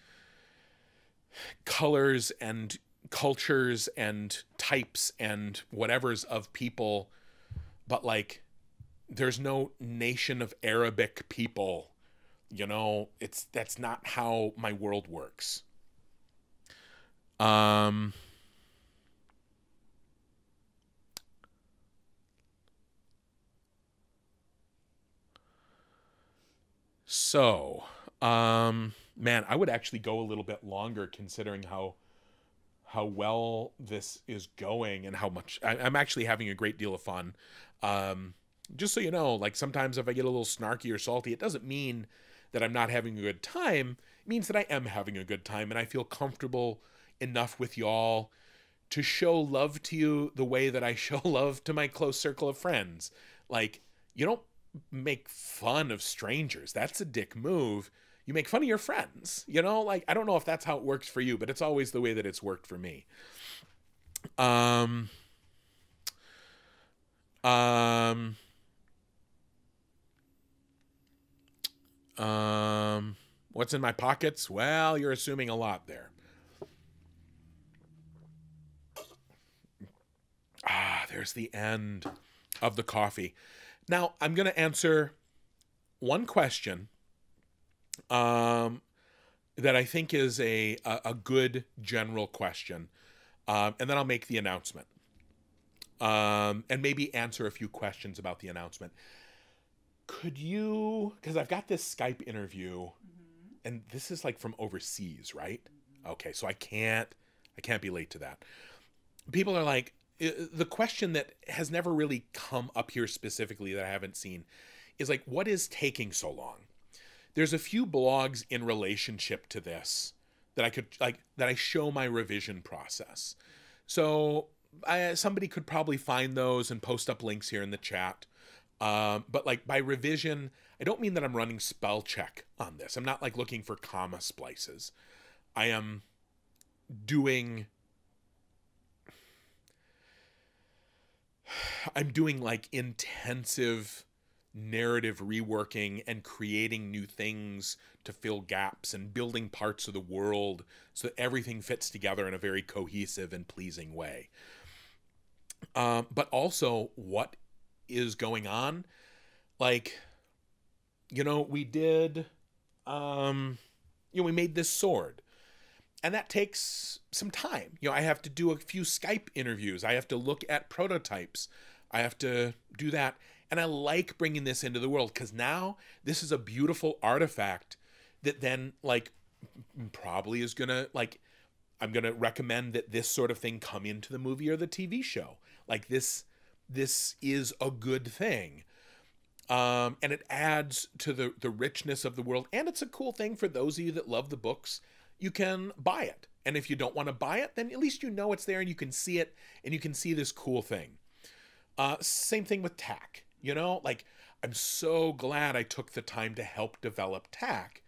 colors and cultures and types and whatevers of people, but like, there's no nation of Arabic people. You know, that's not how my world works. So, man, I would actually go a little bit longer considering how well this is going and how much I'm actually having a great deal of fun. Just so you know, like, sometimes if I get a little snarky or salty, it doesn't mean that I'm not having a good time. It means that I am having a good time, and I feel comfortable enough with y'all to show love to you the way that I show love to my close circle of friends. Like, you don't make fun of strangers. That's a dick move. You make fun of your friends, you know? Like, I don't know if that's how it works for you, but it's always the way that it's worked for me. What's in my pockets? Well, you're assuming a lot there. There's the end of the coffee. Now, I'm going to answer one question that I think is a good general question, and then I'll make the announcement, and maybe answer a few questions about the announcement. Could you, because I've got this Skype interview, and this is like from overseas, right? Okay, so I can't be late to that. People are like, the question that has never really come up here specifically that I haven't seen is like, what is taking so long? There's a few blogs in relationship to this that I could that I show my revision process. So somebody could probably find those and post up links here in the chat. But like, by revision, I don't mean that I'm running spell check on this. I'm not like looking for comma splices. I am doing like intensive narrative reworking and creating new things to fill gaps and building parts of the world so that everything fits together in a very cohesive and pleasing way. But also what is going on. Like, you know, we did, we made this sword. And that takes some time. You know, I have to do a few Skype interviews. I have to look at prototypes. I have to do that. And I like bringing this into the world because now this is a beautiful artifact that then, like, probably is going to, like, I'm going to recommend that this sort of thing come into the movie or the TV show. Like, this is a good thing. And it adds to the richness of the world. And it's a cool thing for those of you that love the books. You can buy it. And if you don't want to buy it, then at least you know it's there and you can see it and you can see this cool thing. Same thing with TAC. You know, like, I'm so glad I took the time to help develop TAC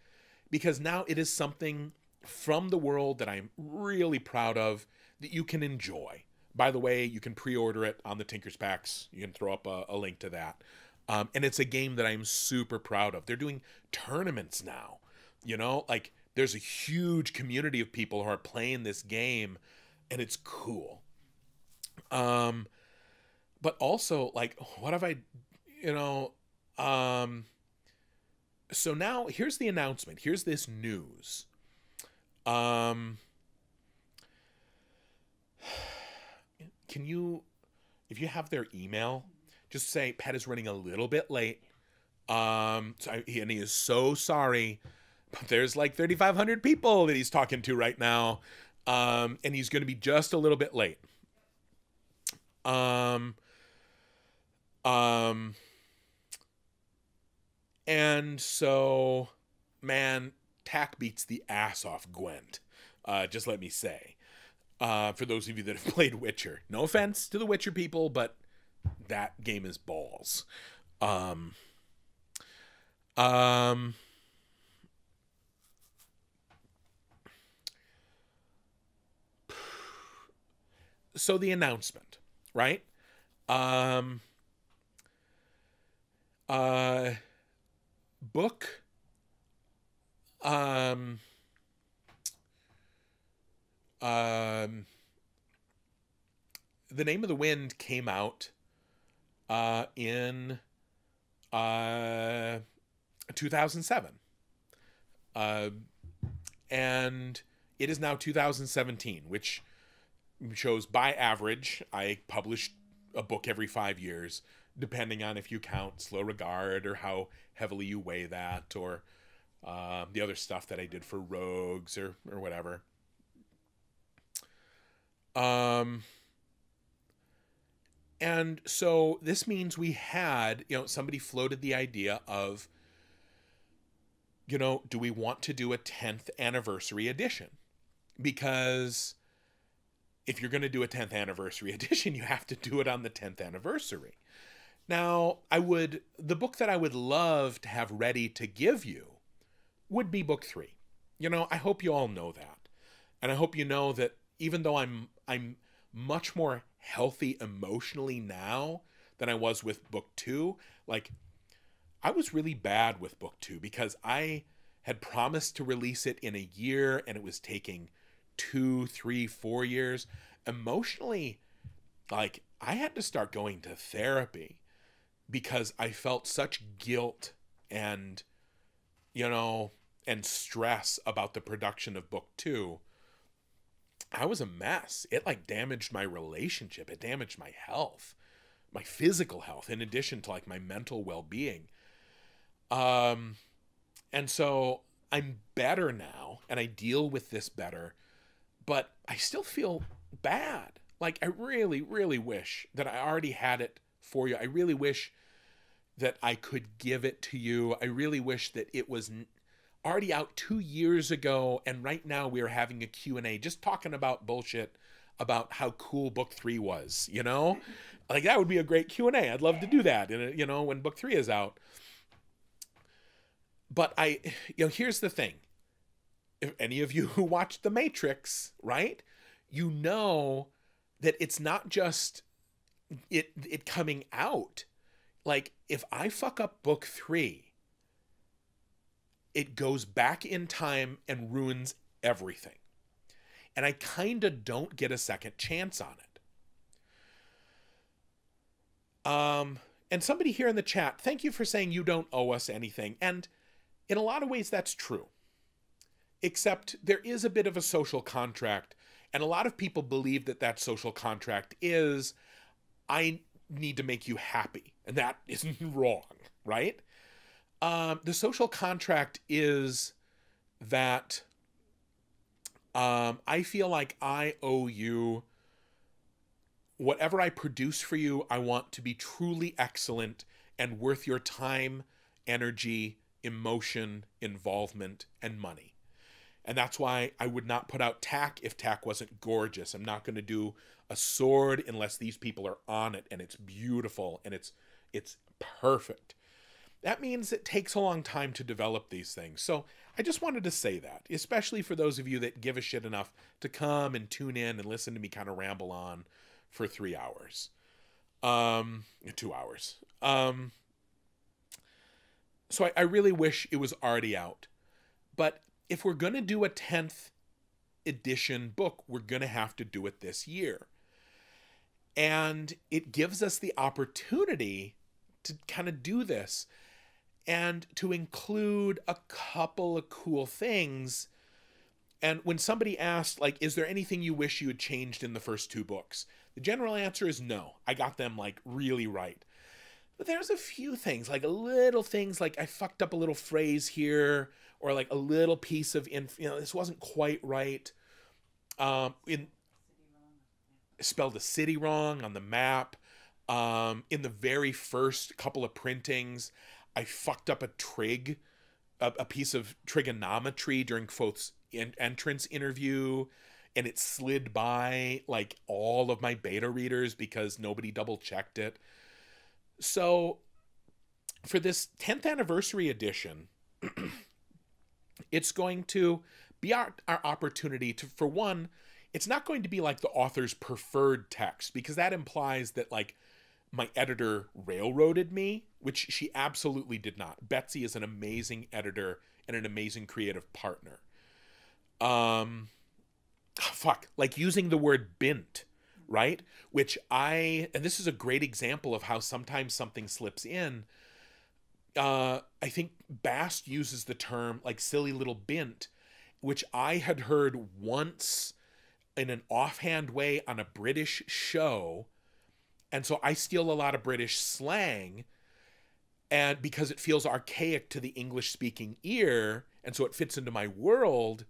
because now it is something from the world that I'm really proud of that you can enjoy. By the way, you can pre-order it on the Tinker's PAX. You can throw up a link to that. And it's a game that I'm super proud of. They're doing tournaments now, you know, like, there's a huge community of people who are playing this game, and it's cool. But also, like, what have I, you know, so now here's the announcement. Here's this news. Can you, if you have their email, just say, Pat is running a little bit late. And he is so sorry. But there's like 3,500 people that he's talking to right now. And he's going to be just a little bit late. And so, man, TAC beats the ass off Gwent. Just let me say. For those of you that have played Witcher. No offense to the Witcher people, but that game is balls. So the announcement, right? Book, The Name of the Wind came out in 2007. And it is now 2017, which shows by average, I publish a book every 5 years, depending on if you count Slow Regard or how heavily you weigh that, or the other stuff that I did for Rogues or whatever. And so this means we had, you know, somebody floated the idea of, you know, do we want to do a 10th anniversary edition? Because if you're going to do a 10th anniversary edition, you have to do it on the 10th anniversary. Now, the book that I would love to have ready to give you would be book 3. You know, I hope you all know that. And I hope you know that even though I'm much more healthy emotionally now than I was with book 2, like, I was really bad with book 2 because I had promised to release it in a year and it was taking 2, 3, 4 years. Emotionally, like, I had to start going to therapy because I felt such guilt and, you know, and stress about the production of book 2. I was a mess. It, like, damaged my relationship. It damaged my health, my physical health, in addition to, like, my mental well-being. And so I'm better now and I deal with this better, but I still feel bad. Like, I really, really wish that I already had it for you. I really wish that I could give it to you. I really wish that it was already out 2 years ago, and right now we are having a Q&A just talking about bullshit about how cool book 3 was, you know? Like, that would be a great Q&A. I'd love to do that, you know, when book 3 is out. But you know, here's the thing. If any of you who watched The Matrix, right, you know that it's not just it coming out. like, if I fuck up book 3, it goes back in time and ruins everything. And I kind of don't get a second chance on it. And somebody here in the chat, thank you for saying you don't owe us anything. And in a lot of ways, that's true. Except there is a bit of a social contract. And a lot of people believe that that social contract is, I need to make you happy. And that isn't wrong, right? The social contract is that I feel like I owe you whatever I produce for you. I want to be truly excellent and worth your time, energy, emotion, involvement, and money. And that's why I would not put out tack if tack wasn't gorgeous. I'm not going to do a sword unless these people are on it and it's beautiful and it's perfect. That means it takes a long time to develop these things. So I just wanted to say that, especially for those of you that give a shit enough to come and tune in and listen to me kind of ramble on for 3 hours. 2 hours. So I really wish it was already out. But if we're going to do a 10th edition book, we're going to have to do it this year. And it gives us the opportunity to kind of do this and to include a couple of cool things. And when somebody asked, like, is there anything you wish you had changed in the first 2 books? The general answer is no. I got them, like, really right. But there's a few things, like little things, like I fucked up a little phrase here, or like a little piece of, this wasn't quite right. Spelled a city wrong on the map. In the very first couple of printings, I fucked up a trig, a piece of trigonometry during Kvothe's entrance interview, and it slid by like all of my beta readers because nobody double checked it. So for this 10th anniversary edition, it's going to be our opportunity to, for one, it's not going to be like the author's preferred text, because that implies that like my editor railroaded me, which she absolutely did not. Betsy is an amazing editor and an amazing creative partner. Like using the word bint, right? Which and this is a great example of how sometimes something slips in. I think Bast uses the term like silly little bint, which I had heard once in an offhand way on a British show. And so I steal a lot of British slang, and because it feels archaic to the English speaking ear, and so it fits into my world.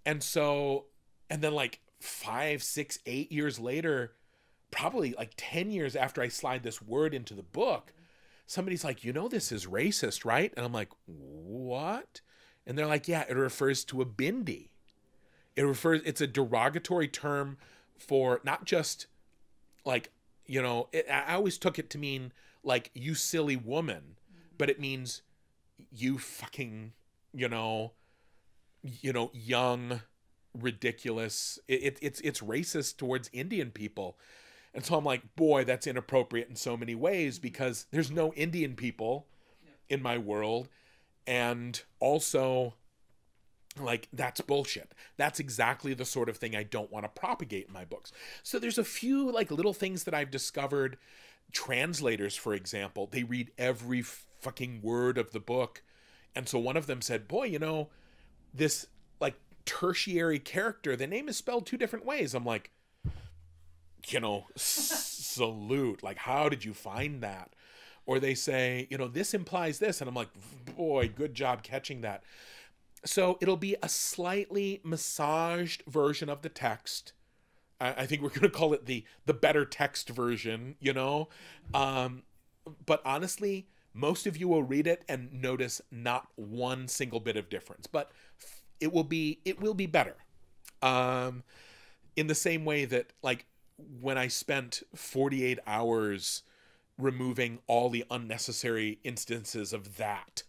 And then like 5, 6, 8 years later, probably like 10 years after I slide this word into the book, somebody's like, this is racist, right? And I'm like, what? And they're like, yeah, it refers to a bindi. It's a derogatory term for not just like, I always took it to mean like, you silly woman, but it means you fucking, young, ridiculous. It's racist towards Indian people. And so I'm like, boy, that's inappropriate in so many ways, because there's no Indian people in my world. And also, like, that's bullshit. That's exactly the sort of thing I don't want to propagate in my books. So there's a few like little things that I've discovered. Translators, for example, they read every fucking word of the book. And so one of them said, boy, this like tertiary character, the name is spelled 2 different ways. I'm like, salute. Like, how did you find that? Or they say, this implies this. And I'm like, boy, good job catching that. So it'll be a slightly massaged version of the text. I think we're going to call it the better text version, But honestly, most of you will read it and notice not one single bit of difference. But it will be better. In the same way that, like, when I spent 48 hours removing all the unnecessary instances of that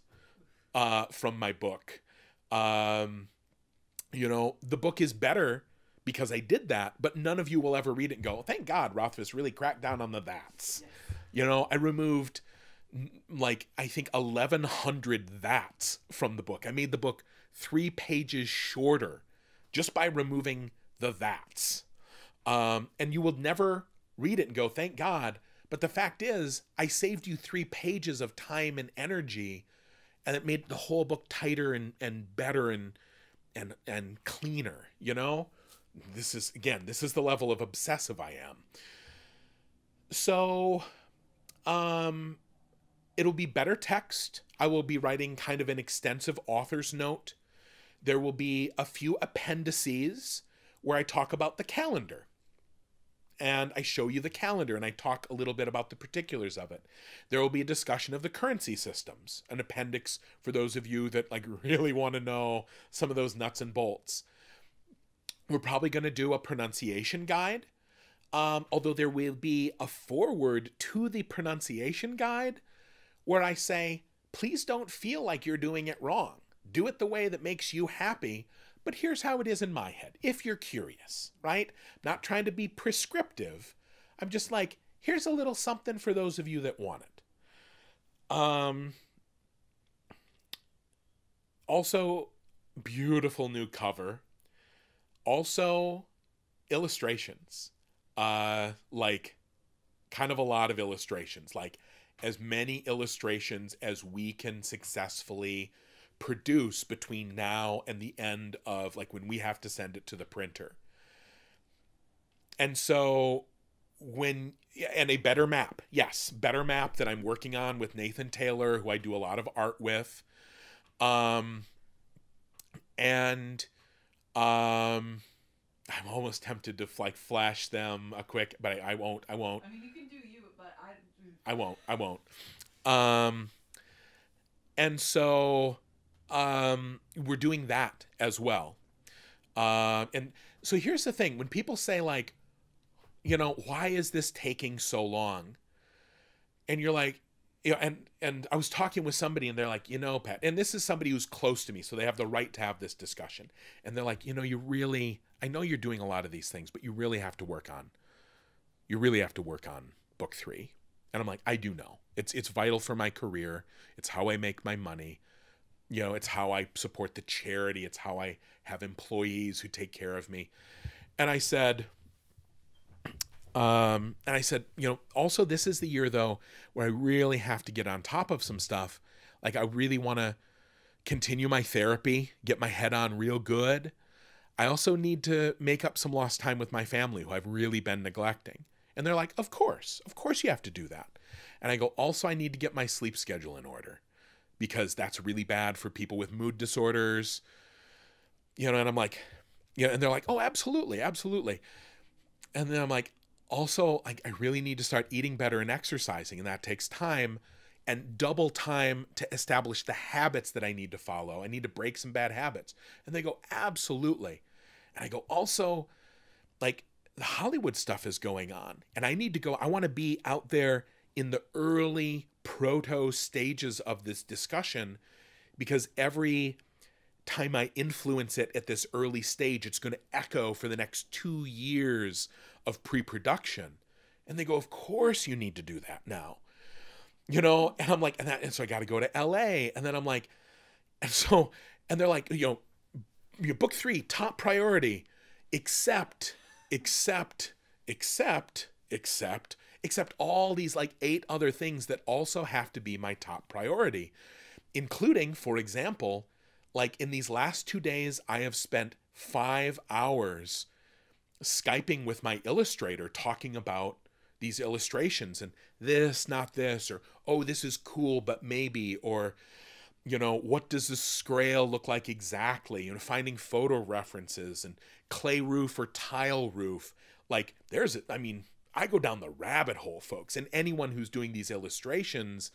from my book, the book is better because I did that, but none of you will ever read it and go, thank God Rothfuss really cracked down on the that's. You know, I removed like, I think 1,100 that's from the book. I made the book 3 pages shorter just by removing the that's. And you will never read it and go, thank God. But the fact is, I saved you 3 pages of time and energy, and it made the whole book tighter and better and cleaner, you know? This is the level of obsessive I am. So, it'll be better text. I will be writing kind of an extensive author's note. There will be a few appendices where I talk about the calendar. And I show you the calendar and I talk a little bit about the particulars of it. There will be a discussion of the currency systems, an appendix for those of you that like really want to know some of those nuts and bolts. We're probably going to do a pronunciation guide, although there will be a foreword to the pronunciation guide where I say, please don't feel like you're doing it wrong. Do it the way that makes you happy. But here's how it is in my head, if you're curious, right? I'm not trying to be prescriptive. I'm just like, here's a little something for those of you that want it. Also, beautiful new cover. Also, illustrations. Like, kind of a lot of illustrations. Like, as many illustrations as we can successfully produce between now and the end of like when we have to send it to the printer. And so and a better map. Yes, better map that I'm working on with Nathan Taylor, who I do a lot of art with. I'm almost tempted to like flash them a quick, but I won't. I mean, you can do you, but I won't. And so we're doing that as well. And so here's the thing. When people say like, you know, why is this taking so long? And you're like, you know, and I was talking with somebody and they're like, you know, Pat, and this is somebody who's close to me, so they have the right to have this discussion. And they're like, you know, I know you're doing a lot of these things, but you really have to work on book 3. And I'm like, I do know. It's vital for my career. It's how I make my money. You know, it's how I support the charity. It's how I have employees who take care of me. And I said, you know, also this is the year though, where I really have to get on top of some stuff. Like I really want to continue my therapy, get my head on real good. I also need to make up some lost time with my family who I've really been neglecting. And they're like, of course you have to do that. And I go, also I need to get my sleep schedule in order, because that's really bad for people with mood disorders, you know. And I'm like, yeah, and they're like, oh, absolutely. And then I'm like, also, I really need to start eating better and exercising, and that takes time and double time to establish the habits that I need to follow. I need to break some bad habits. And they go, absolutely. And I go, also, like, the Hollywood stuff is going on, and I need to go. I want to be out there in the early proto stages of this discussion, because every time I influence it at this early stage, it's going to echo for the next 2 years of pre-production. And they go, of course you need to do that now, you know. And I'm like, and so I got to go to LA. And then I'm like, and they're like, you know, your book 3 top priority, except all these like 8 other things that also have to be my top priority, including, for example, like in these last 2 days, I have spent 5 hours Skyping with my illustrator, talking about these illustrations and this, not this, or, oh, this is cool, but maybe, or, you know, what does the scrael look like exactly? You know, finding photo references and clay roof or tile roof. Like I go down the rabbit hole, folks, and anyone who's doing these illustrations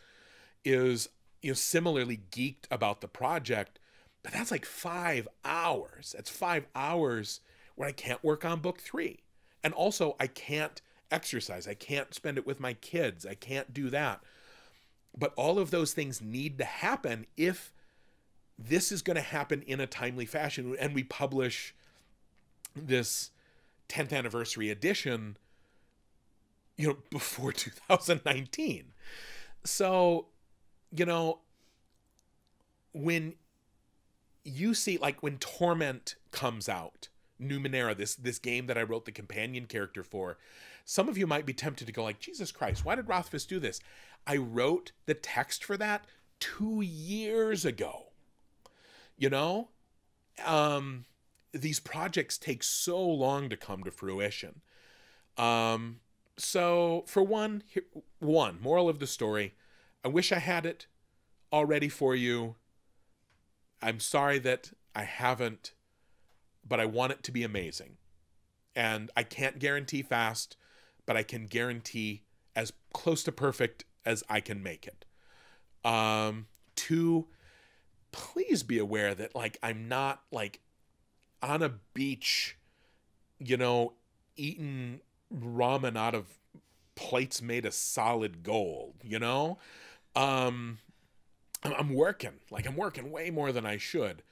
is, you know, similarly geeked about the project. But that's like 5 hours. That's 5 hours where I can't work on book 3. And also I can't exercise. I can't spend it with my kids. I can't do that. But all of those things need to happen if this is going to happen in a timely fashion. And we publish this 10th anniversary edition before 2019. So, when you see, like, when Torment comes out, Numenera, this game that I wrote the companion character for, some of you might be tempted to go like, Jesus Christ, why did Rothfuss do this? I wrote the text for that 2 years ago. These projects take so long to come to fruition. So for one, moral of the story, I wish I had it all ready for you. I'm sorry that I haven't, but I want it to be amazing. And I can't guarantee fast, but I can guarantee as close to perfect as I can make it. Two, please be aware that, like, I'm not, like, on a beach, eating ramen out of plates made of solid gold, I'm working way more than I should.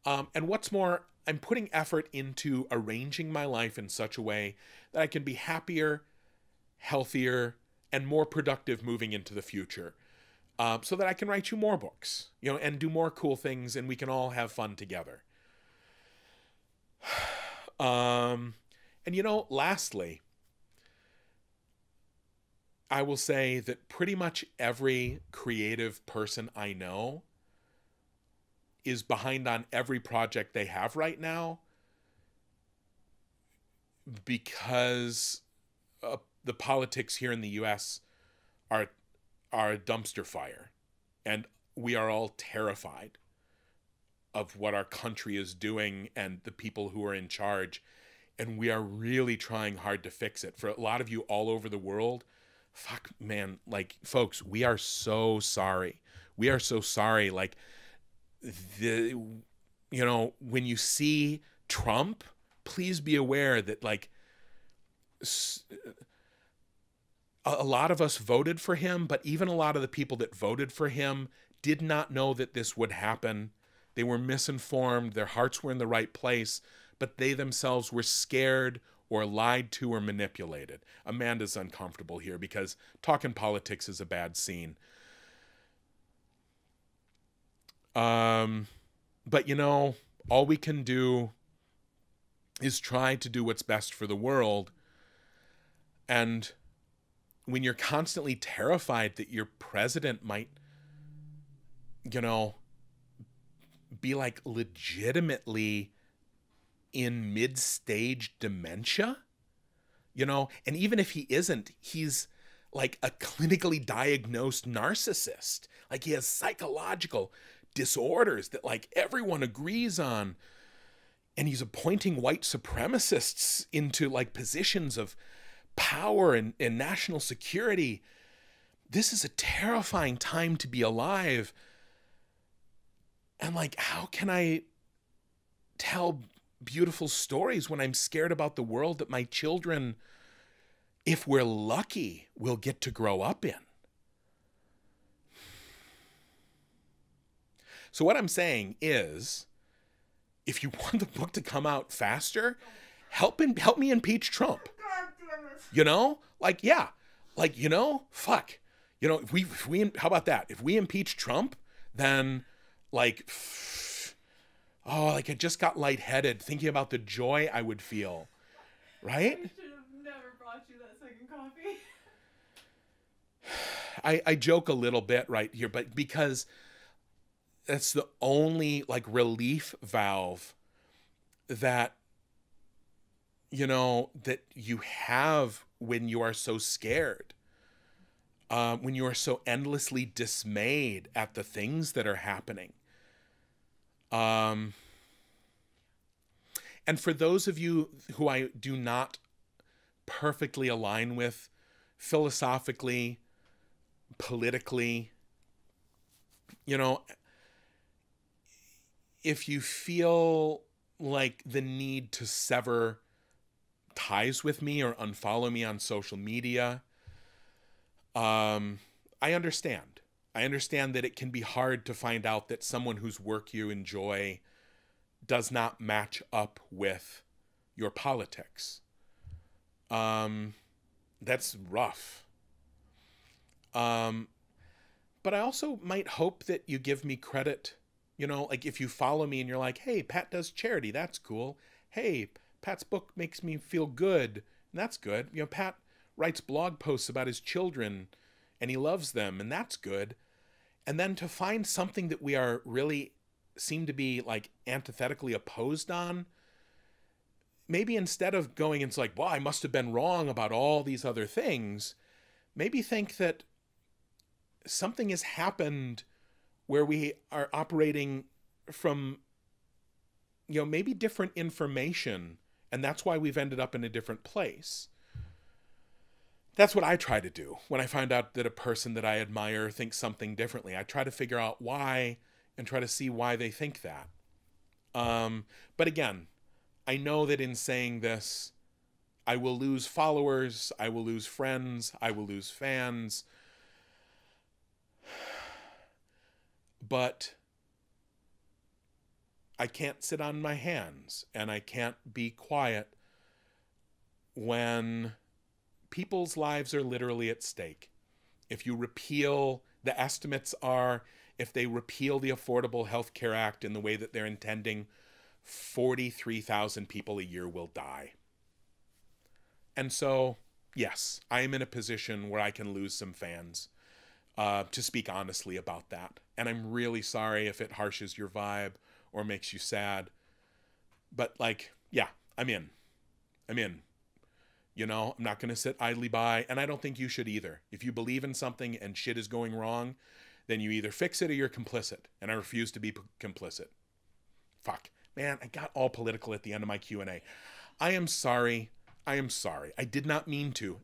And what's more, I'm putting effort into arranging my life in such a way that I can be happier, healthier, and more productive moving into the future. So that I can write you more books, and do more cool things, and we can all have fun together. And lastly, I will say that pretty much every creative person I know is behind on every project they have right now because the politics here in the US are a dumpster fire, and we are all terrified of what our country is doing and the people who are in charge, and we are really trying hard to fix it. For a lot of you all over the world, fuck, man, like, folks, we are so sorry. We are so sorry. Like, when you see Trump, please be aware that, like, a lot of us voted for him, but even a lot of the people that voted for him did not know that this would happen. They were misinformed. Their hearts were in the right place, but they themselves were scared or lied to or manipulated. Amanda's uncomfortable here because talking politics is a bad scene. But all we can do is try to do what's best for the world. And when you're constantly terrified that your president might, be, like, legitimately in mid-stage dementia, and even if he isn't, he's like a clinically diagnosed narcissist. Like, he has psychological disorders that, like, everyone agrees on. And he's appointing white supremacists into, like, positions of power and national security. This is a terrifying time to be alive. And, like, how can I tell beautiful stories when I'm scared about the world that my children, if we're lucky, will get to grow up in? So what I'm saying is, if you want the book to come out faster, help me impeach Trump. God damn it. Like, yeah, like, fuck, if we, how about that? If we impeach Trump, then, like, I just got lightheaded thinking about the joy I would feel, right? I should have never brought you that second coffee. I joke a little bit right here, but because that's the only, like, relief valve that, that you have when you are so scared, when you are so endlessly dismayed at the things that are happening. And for those of you who I do not perfectly align with philosophically, politically, if you feel like the need to sever ties with me or unfollow me on social media, I understand. I understand that it can be hard to find out that someone whose work you enjoy does not match up with your politics. That's rough. But I also might hope that you give me credit, you know, like if you follow me and you're like, hey, Pat does charity, that's cool. Hey, Pat's book makes me feel good, and that's good. You know, Pat writes blog posts about his children, and he loves them, and that's good. And then to find something that we are really seem to be like antithetically opposed on, maybe instead of going into like, well, I must have been wrong about all these other things, maybe think that something has happened where we are operating from, you know, maybe different information, and that's why we've ended up in a different place. That's what I try to do when I find out that a person that I admire thinks something differently. I try to figure out why and try to see why they think that. But again, I know that in saying this, I will lose followers, I will lose friends, I will lose fans. But I can't sit on my hands, and I can't be quiet when people's lives are literally at stake. If you repeal, the estimates are, if they repeal the Affordable Health Care Act in the way that they're intending, 43,000 people a year will die. And so, yes, I am in a position where I can lose some fans, to speak honestly about that. And I'm really sorry if it harshes your vibe or makes you sad. But like, yeah, I'm in. You know, I'm not going to sit idly by, and I don't think you should either. If you believe in something and shit is going wrong, then you either fix it or you're complicit. And I refuse to be complicit. Fuck. Man, I got all political at the end of my Q&A. I am sorry. I did not mean to.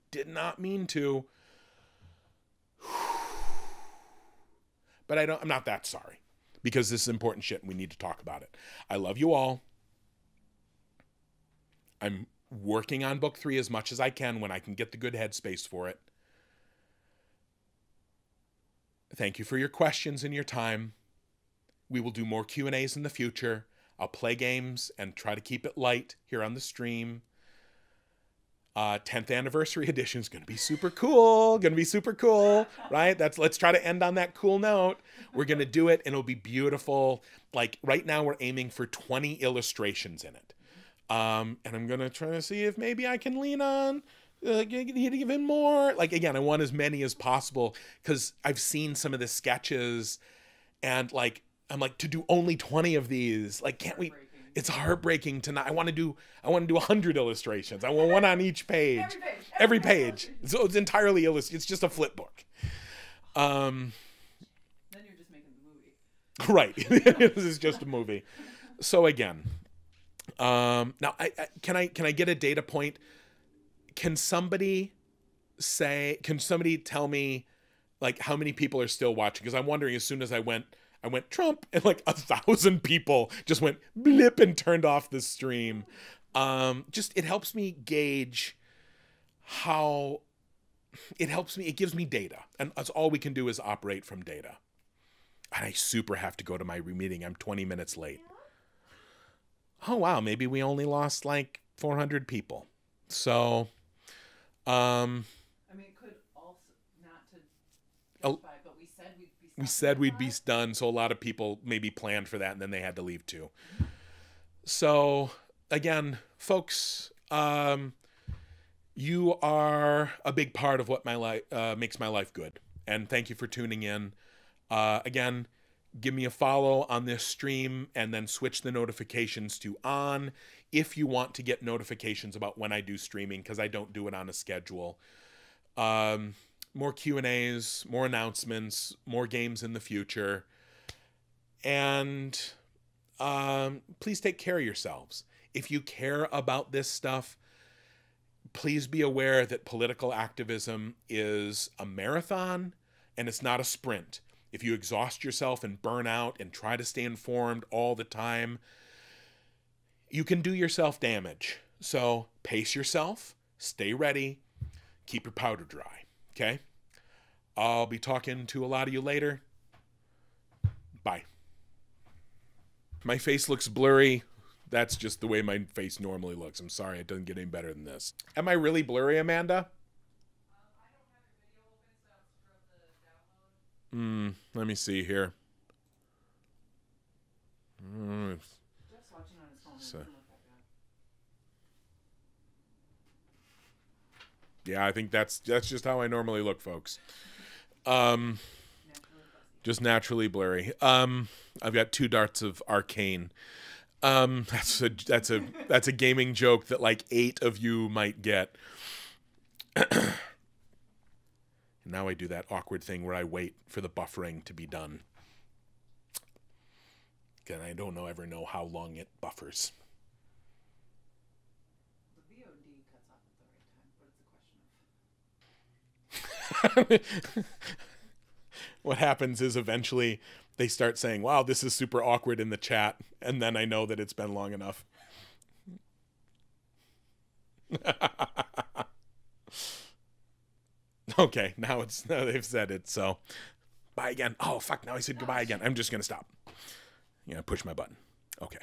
But I'm not that sorry, because this is important shit and we need to talk about it. I love you all. I'm working on book 3 as much as I can when I can get the good headspace for it. Thank you for your questions and your time. We will do more Q&As in the future. I'll play games and try to keep it light here on the stream. 10th anniversary edition is going to be super cool. Right? Let's try to end on that cool note. We're going to do it, and it'll be beautiful. Like right now we're aiming for 20 illustrations in it. And I'm going to try to see if maybe I can lean on even more. Like, again, I want as many as possible, because I've seen some of the sketches, and like, I'm like, to do only 20 of these, like, can't we? It's heartbreaking to not. I want to do 100 illustrations. I want one on each page. Every page. So it's entirely illustrated. It's just a flip book. Then you're just making the movie. Right. This is just a movie. So again, now can I get a data point? Can somebody tell me like how many people are still watching? Because I'm wondering, as soon as I went Trump, and like 1,000 people just went blip and turned off the stream. It helps me gauge how it gives me data, and that's all we can do is operate from data. And I super have to go to my meeting. I'm 20 minutes late. Oh wow, maybe we only lost like 400 people. So, I mean, it could also, not to justify, but we said we'd be done, so a lot of people maybe planned for that, and then they had to leave too. So again, folks, you are a big part of what my life makes my life good, and thank you for tuning in. Again, give me a follow on this stream, and then switch the notifications to on if you want to get notifications about when I do streaming, because I don't do it on a schedule. More Q&As, more announcements, more games in the future. And please take care of yourselves. If you care about this stuff, please be aware that political activism is a marathon and it's not a sprint. If you exhaust yourself and burn out and try to stay informed all the time, you can do yourself damage. So pace yourself, stay ready, keep your powder dry, okay? I'll be talking to a lot of you later. Bye. My face looks blurry. That's just the way my face normally looks. I'm sorry, it doesn't get any better than this. Am I really blurry, Amanda? Let me see here. Jeff's watching on his phone. So- Doesn't look that bad. Yeah, I think that's just how I normally look, folks. Naturally fuzzy. Just naturally blurry. I've got 2 darts of arcane. That's a gaming joke that like 8 of you might get. Now I do that awkward thing where I wait for the buffering to be done. And I don't ever know how long it buffers. The VOD cuts off at the right time, but it's a question of. What happens is eventually they start saying, wow, this is super awkward in the chat. And then I know that it's been long enough. Okay, now they've said it, so bye again. Oh, fuck, now I said goodbye again. I'm just going to stop. Push my button. Okay.